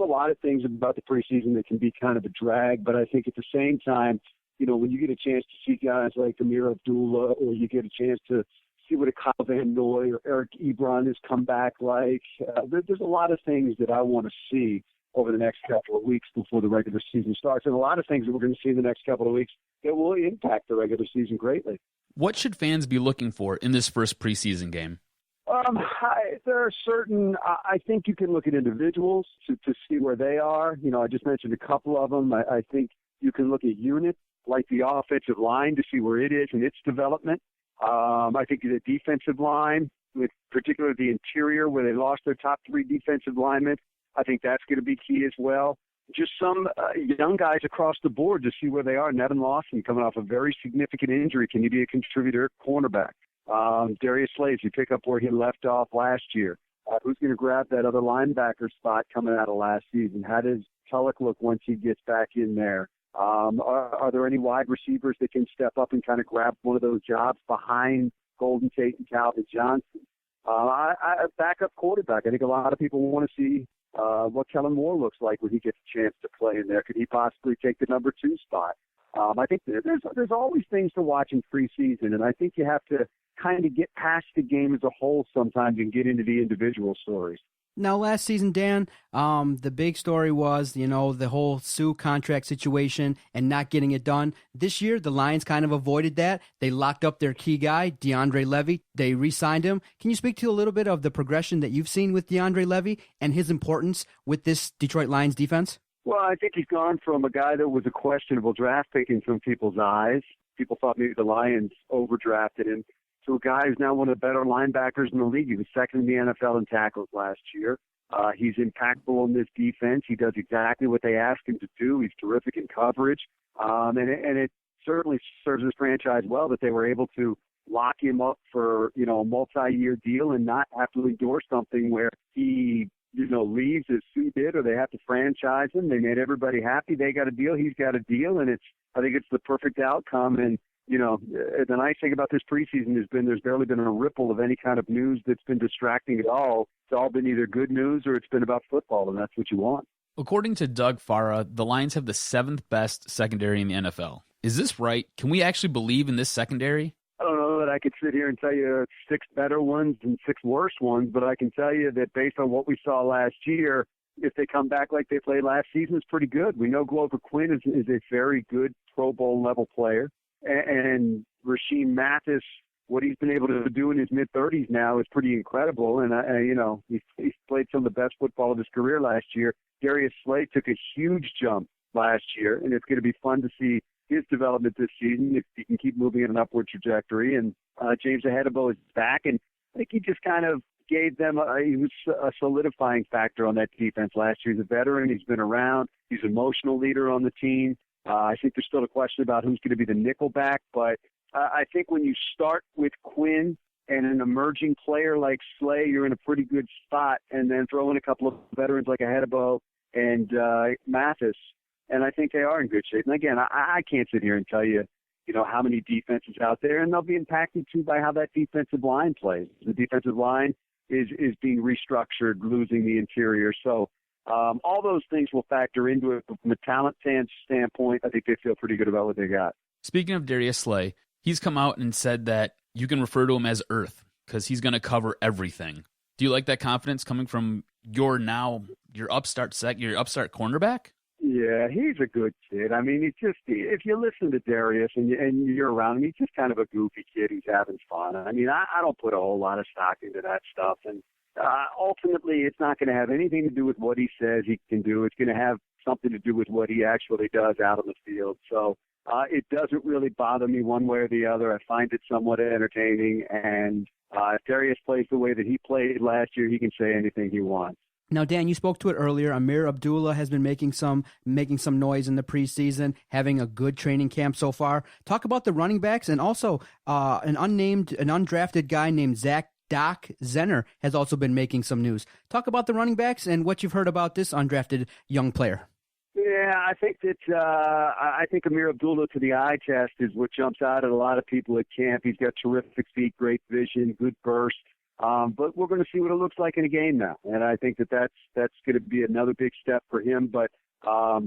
a lot of things about the preseason that can be kind of a drag, but I think at the same time, when you get a chance to see guys like Ameer Abdullah, or you get a chance to see what a Kyle Van Noy or Eric Ebron has come back like, there's a lot of things that I want to see over the next couple of weeks before the regular season starts, and a lot of things that we're going to see in the next couple of weeks that will impact the regular season greatly. What should fans be looking for in this first preseason game? There are certain, I think you can look at individuals to see where they are. I just mentioned a couple of them. I think you can look at units like the offensive line to see where it is in its development. I think the defensive line, with particularly the interior where they lost their top 3 defensive linemen, I think that's going to be key as well. Just some young guys across the board to see where they are. Nevin Lawson coming off a very significant injury. Can he be a contributor cornerback? Darius Slade, you pick up where he left off last year. Who's going to grab that other linebacker spot coming out of last season? How does Tulloch look once he gets back in there? Are there any wide receivers that can step up and kind of grab one of those jobs behind Golden Tate and Calvin Johnson? Backup quarterback. I think a lot of people want to see what Kellen Moore looks like when he gets a chance to play in there. Could he possibly take the number 2 spot? I think there's always things to watch in preseason, and I think you have to kind of get past the game as a whole sometimes and get into the individual stories. Now, last season, Dan, the big story was, the whole Sue contract situation and not getting it done. This year, the Lions kind of avoided that. They locked up their key guy, DeAndre Levy. They re-signed him. Can you speak to a little bit of the progression that you've seen with DeAndre Levy and his importance with this Detroit Lions defense? Well, I think he's gone from a guy that was a questionable draft pick in some people's eyes. People thought maybe the Lions overdrafted him, to a guy who's now one of the better linebackers in the league. He was second in the NFL in tackles last year. He's impactful in this defense. He does exactly what they ask him to do. He's terrific in coverage. And it certainly serves this franchise well that they were able to lock him up for, a multi-year deal and not have to endorse something where he, leaves as Sue did, or they have to franchise him. They made everybody happy. They got a deal. He's got a deal. And I think it's the perfect outcome. And, the nice thing about this preseason has been there's barely been a ripple of any kind of news that's been distracting at all. It's all been either good news or it's been about football, and that's what you want. According to Doug Farah, the Lions have the 7th best secondary in the NFL. Is this right? Can we actually believe in this secondary? I don't know that I could sit here and tell you 6 better ones and 6 worse ones, but I can tell you that based on what we saw last year, if they come back like they played last season, it's pretty good. We know Glover Quinn is a very good Pro Bowl level player. And Rasheem Mathis, what he's been able to do in his mid-30s now is pretty incredible. And, he's played some of the best football of his career last year. Darius Slade took a huge jump last year, and it's going to be fun to see his development this season if he can keep moving in an upward trajectory. And James Ahedebo is back, and I think he just kind of gave them he was a solidifying factor on that defense last year. He's a veteran. He's been around. He's an emotional leader on the team. I think there's still a question about who's going to be the nickel back, but I think when you start with Quinn and an emerging player like Slay, you're in a pretty good spot, and then throw in a couple of veterans like Ahedabu and Mathis, and I think they are in good shape. And again, I can't sit here and tell you, how many defenses out there, and they'll be impacted too by how that defensive line plays. The defensive line is being restructured, losing the interior. So all those things will factor into it. But from a talent standpoint, I think they feel pretty good about what they got. Speaking of Darius Slay, he's come out and said that you can refer to him as Earth because he's going to cover everything. Do you like that confidence coming from your upstart cornerback? Yeah, he's a good kid. I mean, if you listen to Darius and you're around him, he's just kind of a goofy kid who's having fun. I mean, I don't put a whole lot of stock into that stuff. And ultimately, it's not going to have anything to do with what he says he can do. It's going to have something to do with what he actually does out on the field. So it doesn't really bother me one way or the other. I find it somewhat entertaining. And if Darius plays the way that he played last year, he can say anything he wants. Now, Dan, you spoke to it earlier. Ameer Abdullah has been making some noise in the preseason, having a good training camp so far. Talk about the running backs, and also an undrafted guy named Doc Zenner has also been making some news. Talk about the running backs and what you've heard about this undrafted young player. Yeah, I think Ameer Abdullah to the eye test is what jumps out at a lot of people at camp. He's got terrific feet, great vision, good burst. But we're going to see what it looks like in a game now. And I think that's going to be another big step for him. But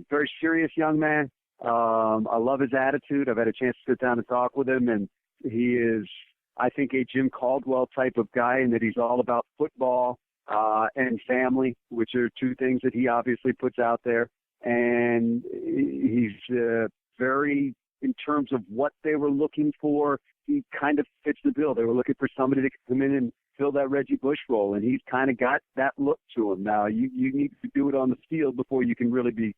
very serious young man. I love his attitude. I've had a chance to sit down and talk with him. And he is, I think, a Jim Caldwell type of guy in that he's all about football and family, which are two things that he obviously puts out there. And he's very, in terms of what they were looking for, he kind of fits the bill. They were looking for somebody that could come in and fill that Reggie Bush role, and he's kind of got that look to him. Now, you need to do it on the field before you can really be,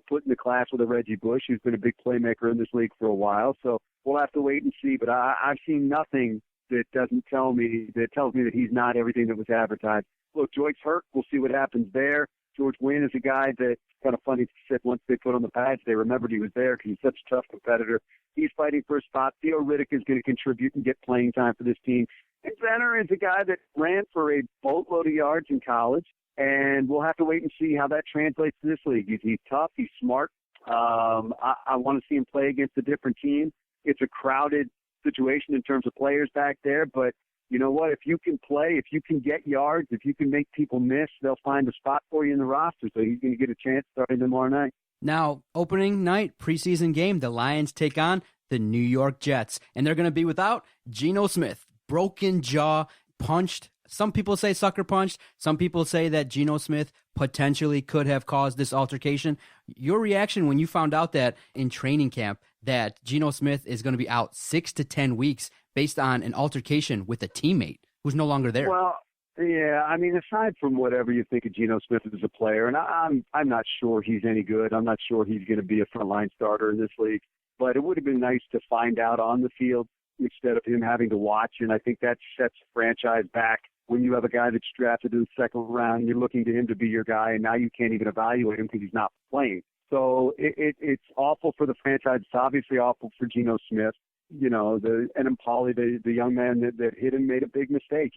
put in the class with a Reggie Bush, who's been a big playmaker in this league for a while. So we'll have to wait and see. But I've seen nothing that tells me that he's not everything that was advertised. Look, Joyce Hurt, we'll see what happens there. George Wynn is a guy that kind of funny to say once they put on the pads, they remembered he was there because he's such a tough competitor. He's fighting for a spot. Theo Riddick is going to contribute and get playing time for this team. And Zenner is a guy that ran for a boatload of yards in college, and we'll have to wait and see how that translates to this league. He's tough. He's smart. I want to see him play against a different team. It's a crowded situation in terms of players back there, but you know what? If you can play, if you can get yards, if you can make people miss, they'll find a spot for you in the roster. So he's going to get a chance starting tomorrow night. Now, opening night, preseason game, the Lions take on the New York Jets, and they're going to be without Geno Smith. Broken jaw, punched. Some people say sucker punched. Some people say that Geno Smith potentially could have caused this altercation. Your reaction when you found out that in training camp that Geno Smith is going to be out 6 to 10 weeks based on an altercation with a teammate who's no longer there? Well, yeah, I mean, aside from whatever you think of Geno Smith as a player, and I'm not sure he's any good. I'm not sure he's going to be a frontline starter in this league. But it would have been nice to find out on the field instead of him having to watch. And I think that sets the franchise back when you have a guy that's drafted in the second round and you're looking to him to be your guy, and now you can't even evaluate him because he's not playing. So it's awful for the franchise. It's obviously awful for Geno Smith. The Enampoli, the young man that hit him, made a big mistake.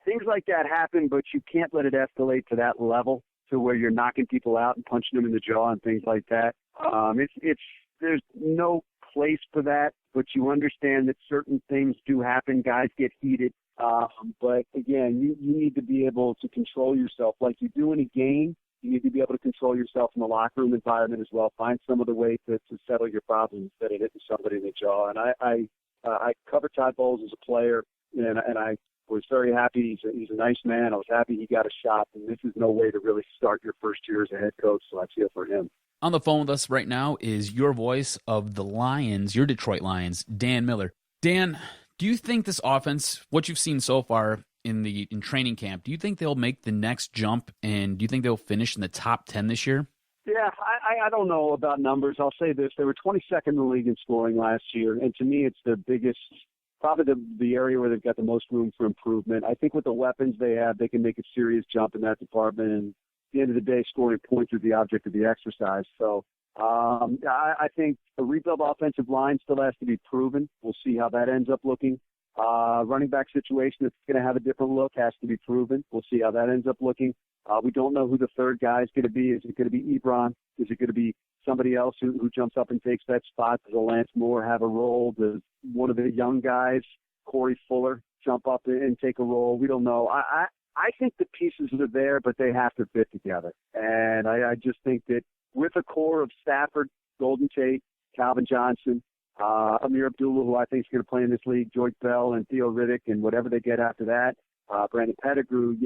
Things like that happen, but you can't let it escalate to that level to where you're knocking people out and punching them in the jaw and things like that. There's no place for that, but you understand that certain things do happen. Guys get heated. But again, you need to be able to control yourself like you do in a game. You need to be able to control yourself in the locker room environment as well. Find some other way to settle your problems instead of hitting somebody in the jaw. And I covered Todd Bowles as a player, and I was very happy. He's a nice man. I was happy he got a shot, and this is no way to really start your first year as a head coach, so I feel for him. On the phone with us right now is your voice of the Lions, your Detroit Lions, Dan Miller. Dan, do you think this offense, what you've seen so far in training camp, do you think they'll make the next jump, and do you think they'll finish in the top 10 this year? Yeah, I don't know about numbers. I'll say this. They were 22nd in the league in scoring last year, and to me it's their biggest, probably the area where they've got the most room for improvement. I think with the weapons they have, they can make a serious jump in that department, and at the end of the day, scoring points is the object of the exercise. So I think the rebuild offensive line still has to be proven. We'll see how that ends up looking. Running back situation that's going to have a different look has to be proven. We'll see how that ends up looking. We don't know who the third guy is going to be. Is it going to be Ebron? Is it going to be somebody else who jumps up and takes that spot? Does Lance Moore have a role? Does one of the young guys, Corey Fuller, jump up and take a role? We don't know. I think the pieces are there, but they have to fit together. And I just think that with a core of Stafford, Golden Tate, Calvin Johnson, Amir Abdullah, who I think is going to play in this league, Joyce Bell and Theo Riddick, and whatever they get after that, Brandon Pettigrew,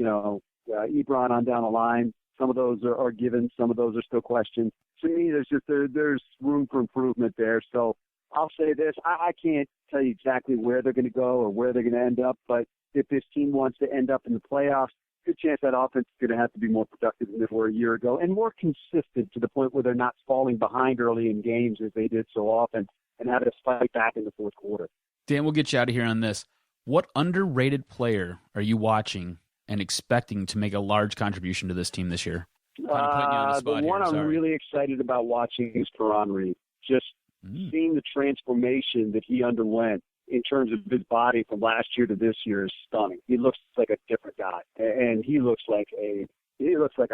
Ebron on down the line. Some of those are given. Some of those are still questions. To me, there's room for improvement there. So I'll say this. I can't tell you exactly where they're going to go or where they're going to end up, but if this team wants to end up in the playoffs, good chance that offense is going to have to be more productive than they were a year ago and more consistent to the point where they're not falling behind early in games as they did so often and having to fight back in the fourth quarter. Dan, we'll get you out of here on this. What underrated player are you watching and expecting to make a large contribution to this team this year? Kind of putting you on the spot one here, I'm really excited about watching is Karan Reed. Just seeing the transformation that he underwent in terms of his body from last year to this year is stunning. He looks like a different guy, and he looks like a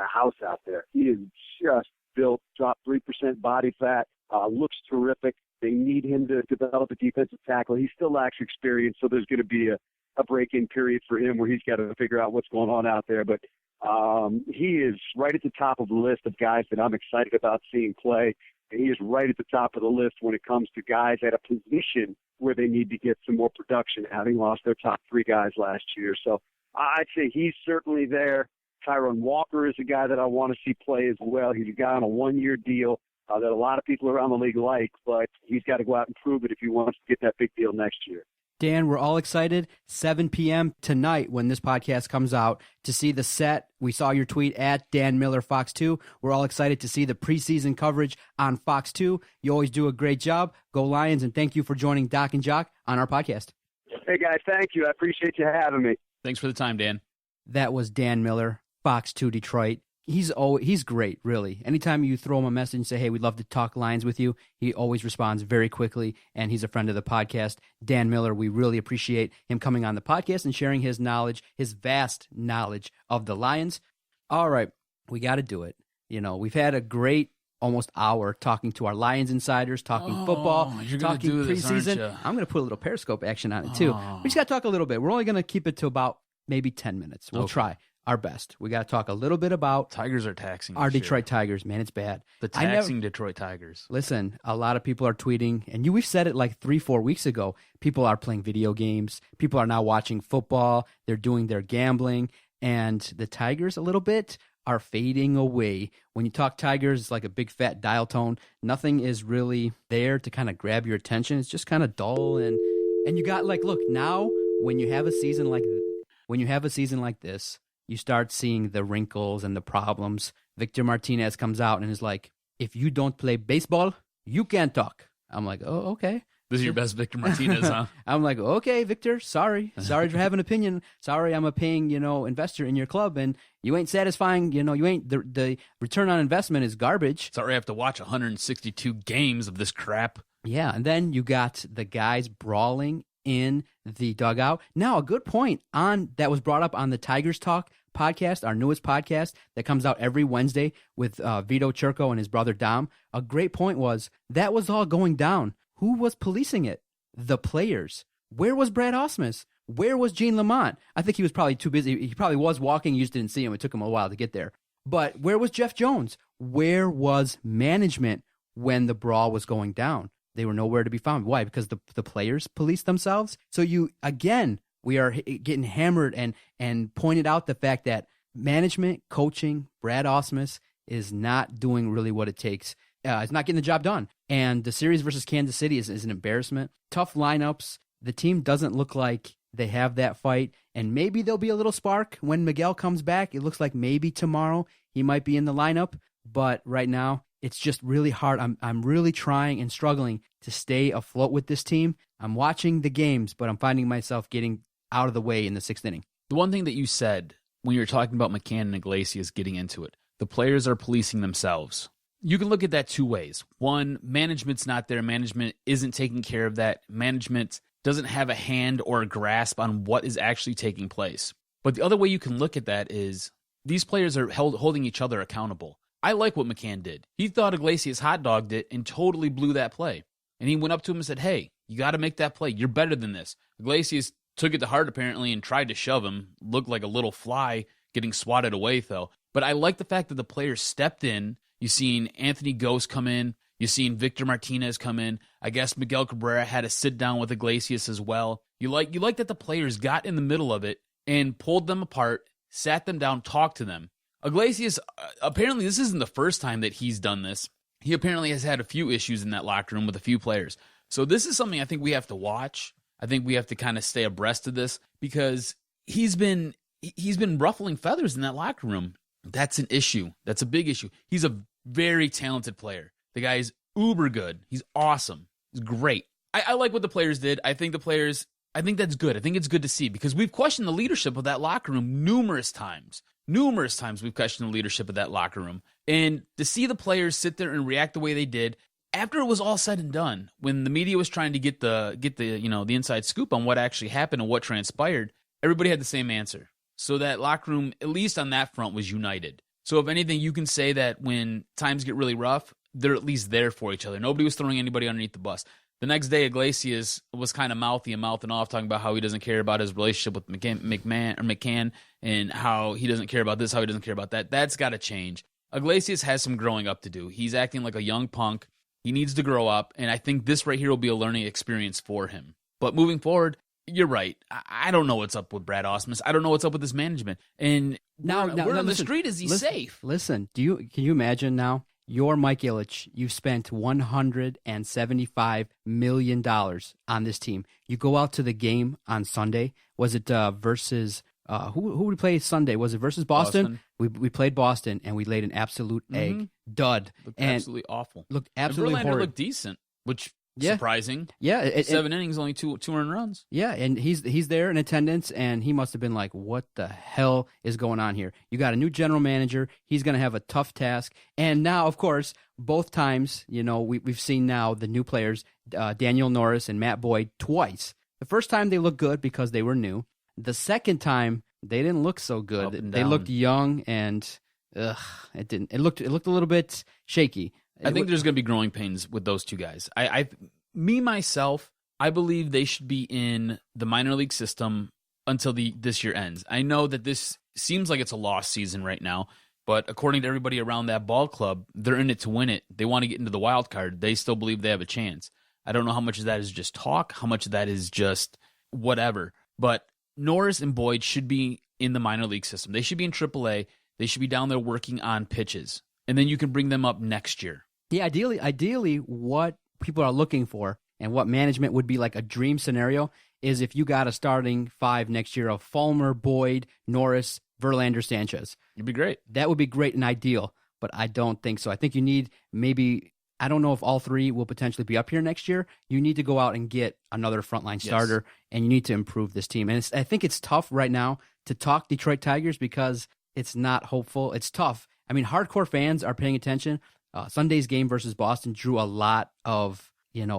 house out there. He is just built, dropped 3% body fat, looks terrific. They need him to develop a defensive tackle. He still lacks experience, so there's going to be a break-in period for him where he's got to figure out what's going on out there. But he is right at the top of the list of guys that I'm excited about seeing play. And he is right at the top of the list when it comes to guys at a position where they need to get some more production, having lost their top three guys last year. So I'd say he's certainly there. Tyrone Walker is a guy that I want to see play as well. He's a guy on a one-year deal that a lot of people around the league like, but he's got to go out and prove it if he wants to get that big deal next year. Dan, we're all excited. 7 p.m. tonight when this podcast comes out to see the set. We saw your tweet at Dan Miller Fox 2. We're all excited to see the preseason coverage on Fox 2. You always do a great job. Go Lions, and thank you for joining Doc and Jock on our podcast. Hey, guys, thank you. I appreciate you having me. Thanks for the time, Dan. That was Dan Miller, Fox 2 Detroit. He's great, really. Anytime you throw him a message and say, hey, we'd love to talk Lions with you, he always responds very quickly, and he's a friend of the podcast. Dan Miller, we really appreciate him coming on the podcast and sharing his knowledge, his vast knowledge of the Lions. All right, we got to do it. We've had a great almost hour talking to our Lions insiders, talking football, talking preseason. I'm going to put a little Periscope action on it, too. We just got to talk a little bit. We're only going to keep it to about maybe 10 minutes. We'll try our best. We got to talk a little bit about Tigers are taxing our Detroit Tigers. Man, it's bad. The taxing Detroit Tigers. Listen, a lot of people are tweeting, and we've said it like 3-4 weeks ago. People are playing video games. People are now watching football. They're doing their gambling, and the Tigers a little bit are fading away. When you talk Tigers, it's like a big fat dial tone. Nothing is really there to kind of grab your attention. It's just kind of dull, and you got look, now when you have a season like this, you start seeing the wrinkles and the problems. Victor Martinez comes out and is like, if you don't play baseball, you can't talk. I'm like, oh, okay. This is your best Victor Martinez, huh? I'm like, okay, Victor, sorry to have an opinion. Sorry, I'm a paying, investor in your club, and you ain't satisfying, you ain't, the return on investment is garbage. Sorry, I have to watch 162 games of this crap. Yeah, and then you got the guys brawling in the dugout. Now, a good point that was brought up on the Tigers Talk podcast, our newest podcast that comes out every Wednesday with Vito Churko and his brother Dom. A great point was that was all going down. Who was policing it? The players. Where was Brad Ausmus? Where was Gene Lamont? I think he was probably too busy. He probably was walking. You just didn't see him. It took him a while to get there. But where was Jeff Jones? Where was management when the brawl was going down? They were nowhere to be found. Why? Because the players policed themselves. So we are getting hammered and pointed out the fact that management, coaching, Brad Ausmus is not doing really what it takes. It's not getting the job done. And the series versus Kansas City is an embarrassment. Tough lineups. The team doesn't look like they have that fight. And maybe there'll be a little spark when Miguel comes back. It looks like maybe tomorrow he might be in the lineup. But right now, it's just really hard. I'm really trying and struggling to stay afloat with this team. I'm watching the games, but I'm finding myself getting out of the way in the sixth inning. The one thing that you said when you were talking about McCann and Iglesias getting into it, the players are policing themselves. you can look at that two ways. One, management's not there. Management isn't taking care of that. Management doesn't have a hand or a grasp on what is actually taking place. But the other way you can look at that is these players are holding each other accountable. I like what McCann did. He thought Iglesias hot dogged it and totally blew that play. And he went up to him and said, hey, you got to make that play. You're better than this. Iglesias took it to heart, apparently, and tried to shove him. Looked like a little fly getting swatted away, though. But I like the fact that the players stepped in. You've seen Anthony Gose come in. You've seen Victor Martinez come in. I guess Miguel Cabrera had to sit down with Iglesias as well. You like that the players got in the middle of it and pulled them apart, sat them down, talked to them. Iglesias, apparently this isn't the first time that he's done this. He apparently has had a few issues in that locker room with a few players. So this is something I think we have to watch. I think we have to kind of stay abreast of this because he's been ruffling feathers in that locker room. That's an issue. That's a big issue. He's a very talented player. The guy is uber good. He's awesome. He's great. I like what the players did. I think that's good. I think it's good to see because we've questioned the leadership of that locker room numerous times. Numerous times we've questioned the leadership of that locker room. And to see the players sit there and react the way they did after it was all said and done, when the media was trying to get the inside scoop on what actually happened and what transpired, everybody had the same answer. So that locker room, at least on that front, was united. So if anything, you can say that when times get really rough, they're at least there for each other. Nobody was throwing anybody underneath the bus. The next day, Iglesias was kind of mouthy and mouthing off, talking about how he doesn't care about his relationship with McCann and how he doesn't care about this, how he doesn't care about that. That's got to change. Iglesias has some growing up to do. He's acting like a young punk. He needs to grow up, and I think this right here will be a learning experience for him. But moving forward, you're right. I don't know what's up with Brad Ausmus. I don't know what's up with this management. And now we're on the street. Is he safe? Listen, can you imagine now? You're Mike Ilitch. You spent $175 million on this team. You go out to the game on Sunday. Was it versus who we play Sunday? Was it versus Boston? We played Boston and we laid an absolute egg dud. Looked absolutely awful. Looked absolutely Verlander horrid. Looked decent, which surprising. Yeah, 7 innings, only two earned runs. Yeah, and he's there in attendance, and he must have been like, "What the hell is going on here?" You got a new general manager. He's going to have a tough task, and now, of course, both times, we've seen now the new players, Daniel Norris and Matt Boyd, twice. The first time they looked good because they were new. The second time they didn't look so good. They looked young, and it didn't. It looked a little bit shaky. I think there's going to be growing pains with those two guys. Myself, I believe they should be in the minor league system until this year ends. I know that this seems like it's a lost season right now, but according to everybody around that ball club, they're in it to win it. They want to get into the wild card. They still believe they have a chance. I don't know how much of that is just talk, how much of that is just whatever. But Norris and Boyd should be in the minor league system. They should be in AAA. They should be down there working on pitches. And then you can bring them up next year. Yeah, ideally, what people are looking for and what management would be like a dream scenario is if you got a starting 5 next year of Fulmer, Boyd, Norris, Verlander, Sanchez. It'd be great. That would be great and ideal, but I don't think so. I think you need I don't know if all 3 will potentially be up here next year. You need to go out and get another frontline starter, and you need to improve this team. And I think it's tough right now to talk Detroit Tigers because it's not hopeful. It's tough. I mean, hardcore fans are paying attention. Sunday's game versus Boston drew a lot of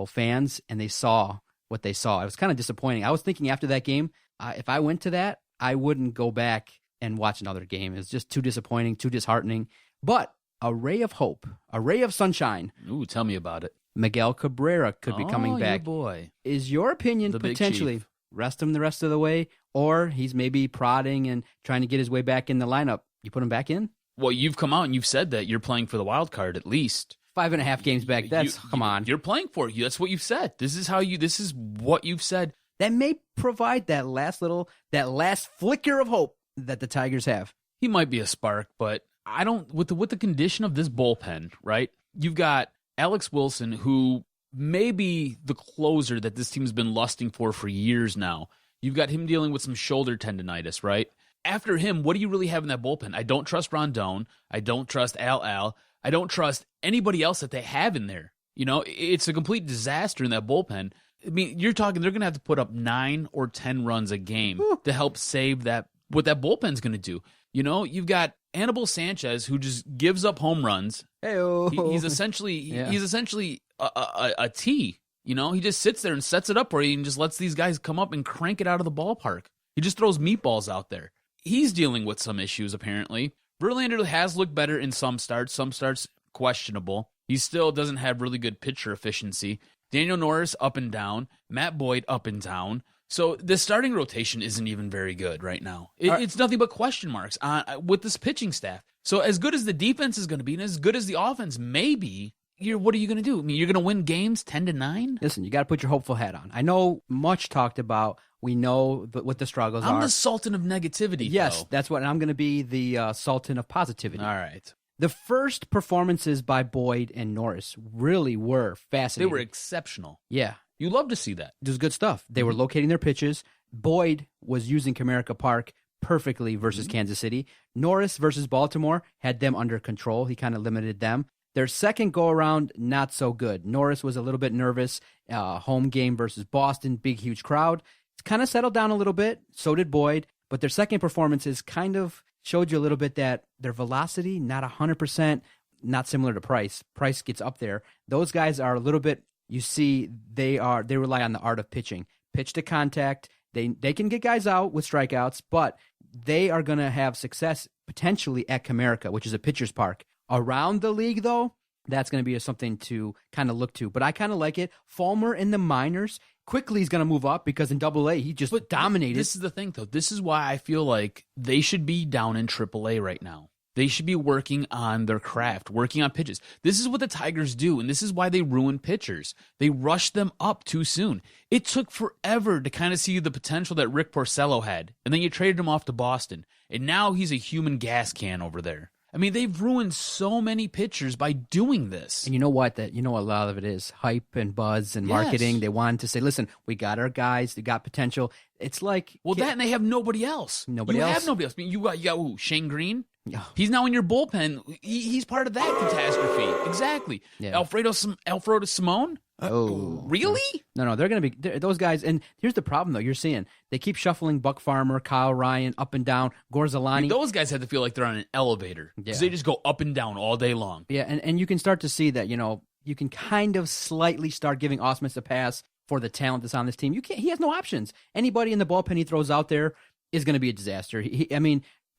fans, and they saw what they saw. It was kind of disappointing. I was thinking after that game, if I went to that, I wouldn't go back and watch another game. It's just too disappointing, too disheartening. But a ray of hope, a ray of sunshine. Ooh, tell me about it. Miguel Cabrera could be coming back. Oh, boy. Is your opinion potentially rest him the rest of the way, or he's maybe prodding and trying to get his way back in the lineup? You put him back in? Well, you've come out and you've said that you're playing for the wild card at least. 5.5 games back. Come on. You're playing for it. That's what you've said. This is what you've said. That may provide that last flicker of hope that the Tigers have. He might be a spark, but I don't, with the condition of this bullpen, right? You've got Alex Wilson, who may be the closer that this team's been lusting for years now. You've got him dealing with some shoulder tendonitis, right? After him, what do you really have in that bullpen? I don't trust Rondon. I don't trust Al. I don't trust anybody else that they have in there. It's a complete disaster in that bullpen. I mean, you're talking they're going to have to put up 9 or 10 runs a game to help save that. What that bullpen's going to do. You've got Anibal Sanchez, who just gives up home runs. He's essentially a T. You know, he just sits there and sets it up where he just lets these guys come up and crank it out of the ballpark. He just throws meatballs out there. He's dealing with some issues, apparently. Verlander has looked better in some starts questionable. He still doesn't have really good pitcher efficiency. Daniel Norris up and down. Matt Boyd up and down. So the starting rotation isn't even very good right now. It's nothing but question marks with this pitching staff. So as good as the defense is going to be and as good as the offense may be, what are you going to do? I mean, you're going to win games 10-9? Listen, you got to put your hopeful hat on. I know much talked about. We know what the struggles are. I'm the sultan of negativity. Yes, though. that's what I'm going to be, the sultan of positivity. All right. The first performances by Boyd and Norris really were fascinating. They were exceptional. Yeah. You love to see that. It was good stuff. They were locating their pitches. Boyd was using Comerica Park perfectly versus Kansas City. Norris versus Baltimore had them under control. He kind of limited them. Their second go-around, not so good. Norris was a little bit nervous. Home game versus Boston, big, huge crowd. It's kind of settled down a little bit. So did Boyd. But their second performances kind of showed you a little bit that their velocity, not 100%, not similar to Price. Price gets up there. Those guys are a little bit, you see, they rely on the art of pitching. Pitch to contact. They can get guys out with strikeouts, but they are going to have success potentially at Comerica, which is a pitcher's park. Around the league, though, that's going to be something to kind of look to. But I kind of like it. Fulmer in the minors, quickly he's going to move up because in AA, he just dominated. This is the thing, though. This is why I feel like they should be down in AAA right now. They should be working on their craft, working on pitches. This is what the Tigers do, and this is why they ruin pitchers. They rush them up too soon. It took forever to kind of see the potential that Rick Porcello had, and then you traded him off to Boston, and now he's a human gas can over there. I mean, they've ruined so many pitchers by doing this. And you know what? A lot of it is hype and buzz and marketing. Yes. They wanted to say, listen, we got our guys. They got potential. It's like... Well, that and they have nobody else. You have nobody else. I mean, you got who? Shane Green? Yeah. He's now in your bullpen. He's part of that catastrophe. Exactly. Yeah. Alfredo Simone? Oh, really? No, they're going to be those guys. And here's the problem, though. You're seeing they keep shuffling Buck Farmer, Kyle Ryan, up and down, Gorzalani. I mean, those guys have to feel like they're on an elevator because they just go up and down all day long. Yeah, and you can start to see that, you can kind of slightly start giving Ausmus a pass for the talent that's on this team. He has no options. Anybody in the bullpen he throws out there is going to be a disaster.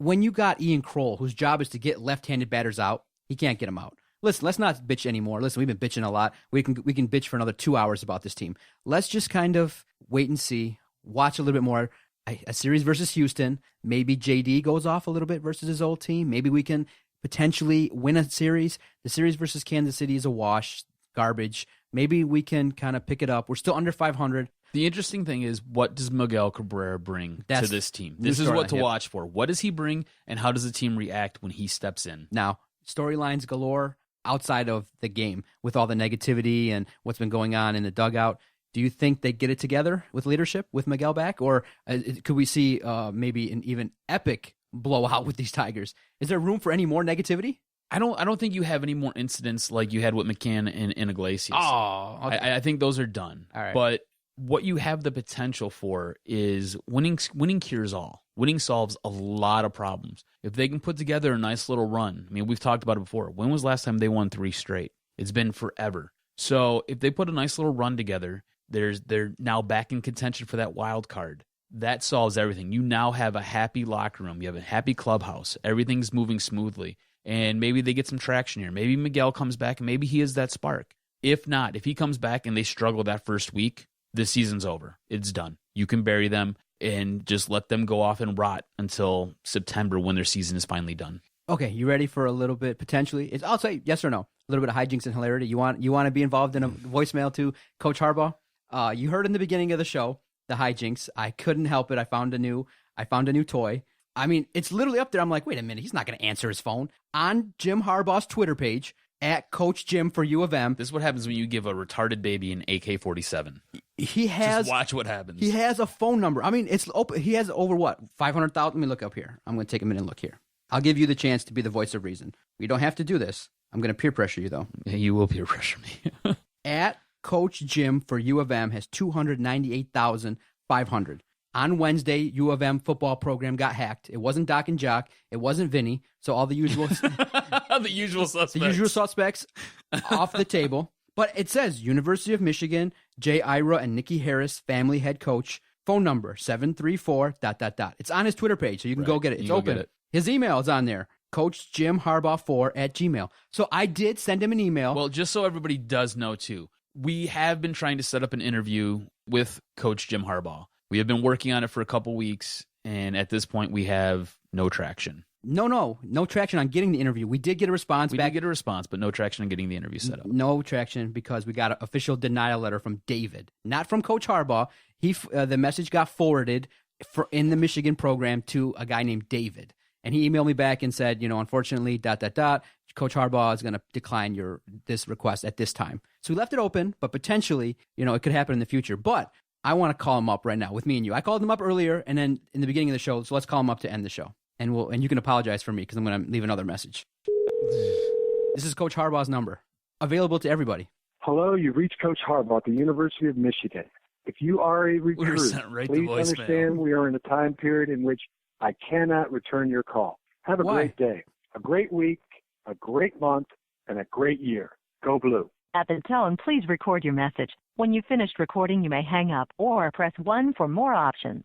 When you got Ian Kroll, whose job is to get left-handed batters out, he can't get them out. Listen, let's not bitch anymore. Listen, we've been bitching a lot. We can bitch for another 2 hours about this team. Let's just kind of wait and see, watch a little bit more. A series versus Houston. Maybe JD goes off a little bit versus his old team. Maybe we can potentially win a series. The series versus Kansas City is a wash, garbage. Maybe we can kind of pick it up. We're still under 500. The interesting thing is, what does Miguel Cabrera bring to this team? This is what to watch for. What does he bring, and how does the team react when he steps in? Now, storylines galore outside of the game with all the negativity and what's been going on in the dugout. Do you think they get it together with leadership with Miguel back, or could we see maybe an even epic blowout with these Tigers? Is there room for any more negativity? I don't think you have any more incidents like you had with McCann and Iglesias. Oh, okay. I think those are done. All right. But what you have the potential for is winning. Winning cures all. Winning solves a lot of problems. If they can put together a nice little run, I mean, we've talked about it before. When was the last time they won 3 straight? It's been forever. So if they put a nice little run together, they're now back in contention for that wild card. That solves everything. You now have a happy locker room. You have a happy clubhouse. Everything's moving smoothly. And maybe they get some traction here. Maybe Miguel comes back and maybe he is that spark. If not, if he comes back and they struggle that first week, this season's over. It's done. You can bury them and just let them go off and rot until September when their season is finally done. Okay, you ready for a little bit, potentially? I'll say yes or no. A little bit of hijinks and hilarity. You want to be involved in a voicemail to Coach Harbaugh? You heard in the beginning of the show, the hijinks. I couldn't help it. I found a new toy. I mean, it's literally up there. I'm like, wait a minute, he's not going to answer his phone. On Jim Harbaugh's Twitter page, at Coach Jim for U of M. This is what happens when you give a retarded baby an AK-47. Just watch what happens. He has a phone number. I mean, it's open. He has over what? 500,000? Let me look up here. I'm going to take a minute and look here. I'll give you the chance to be the voice of reason. We don't have to do this. I'm going to peer pressure you, though. Yeah, you will peer pressure me. At Coach Jim for U of M has 298,500. On Wednesday, U of M football program got hacked. It wasn't Doc and Jock. It wasn't Vinny. So all the usual, the usual suspects off the table. But it says University of Michigan, Jay Ira and Nikki Harris, family head coach, phone number 734... It's on his Twitter page, so you can go get it. It's open. His email is on there, CoachJimHarbaugh4@gmail.com. So I did send him an email. Well, just so everybody does know, too, we have been trying to set up an interview with Coach Jim Harbaugh. We have been working on it for a couple weeks, and at this point, we have no traction. No traction on getting the interview. We did get a response back. We did get a response, but no traction on getting the interview set up. No traction because we got an official denial letter from David, not from Coach Harbaugh. The message got forwarded in the Michigan program to a guy named David, and he emailed me back and said, unfortunately, Coach Harbaugh is going to decline this request at this time. So we left it open, but potentially, it could happen in the future. But I want to call him up right now with me and you. I called him up earlier, and then in the beginning of the show. So let's call him up to end the show. And you can apologize for me because I'm going to leave another message. This is Coach Harbaugh's number, available to everybody. Hello, you've reached Coach Harbaugh at the University of Michigan. If you are a recruit, please understand we are in a time period in which I cannot return your call. Have a great day, a great week, a great month, and a great year. Go Blue. At the tone, please record your message. When you've finished recording, you may hang up or press 1 for more options.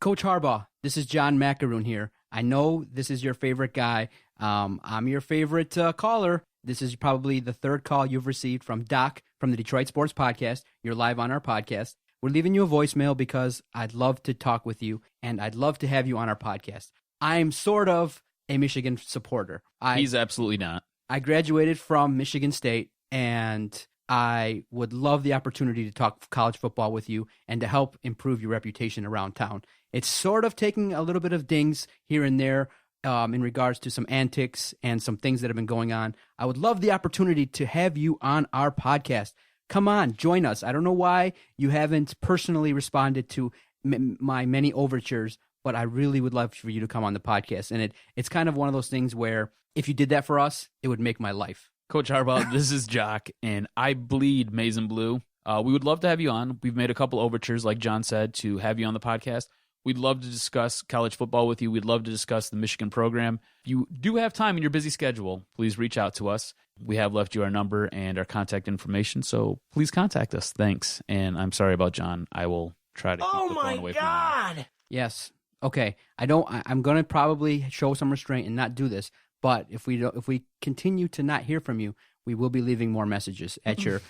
Coach Harbaugh, this is John Macaroon here. I know this is your favorite guy. I'm your favorite caller. This is probably the third call you've received from Doc from the Detroit Sports Podcast. You're live on our podcast. We're leaving you a voicemail because I'd love to talk with you, and I'd love to have you on our podcast. I'm sort of a Michigan supporter. He's absolutely not. I graduated from Michigan State, and I would love the opportunity to talk college football with you and to help improve your reputation around town. It's sort of taking a little bit of dings here and there in regards to some antics and some things that have been going on. I would love the opportunity to have you on our podcast. Come on, join us. I don't know why you haven't personally responded to my many overtures, but I really would love for you to come on the podcast. And it's kind of one of those things where if you did that for us, it would make my life. Coach Harbaugh, this is Jock, and I bleed maize and blue. We would love to have you on. We've made a couple overtures, like John said, to have you on the podcast. We'd love to discuss college football with you. We'd love to discuss the Michigan program. If you do have time in your busy schedule, please reach out to us. We have left you our number and our contact information, so please contact us. Thanks. And I'm sorry about John. I will try to keep the phone away from him. Yes. Okay. I'm going to probably show some restraint and not do this, but if we continue to not hear from you, we will be leaving more messages at your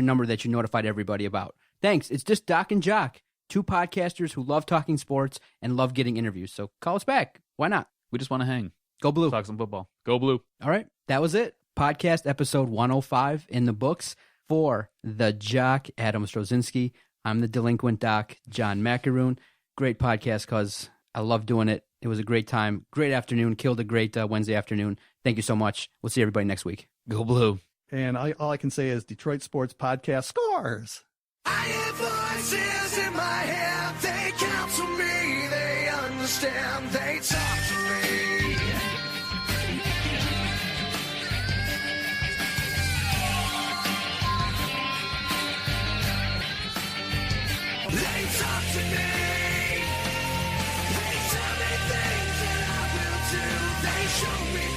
number that you notified everybody about. Thanks. It's just Doc and Jock, two podcasters who love talking sports and love getting interviews. So call us back. Why not? We just want to hang. Go Blue. Talk some football. Go Blue. All right. That was it. Podcast episode 105 in the books for the Jock, Adam Strozinski. I'm the delinquent Doc, John Macaroon. Great podcast because I love doing it. It was a great time. Great afternoon. Killed a great Wednesday afternoon. Thank you so much. We'll see everybody next week. Go Blue. And all I can say is Detroit Sports Podcast scores. I have voices in my head. They counsel me. They understand. They talk to me. They talk to me. They tell me things that I will do. They show me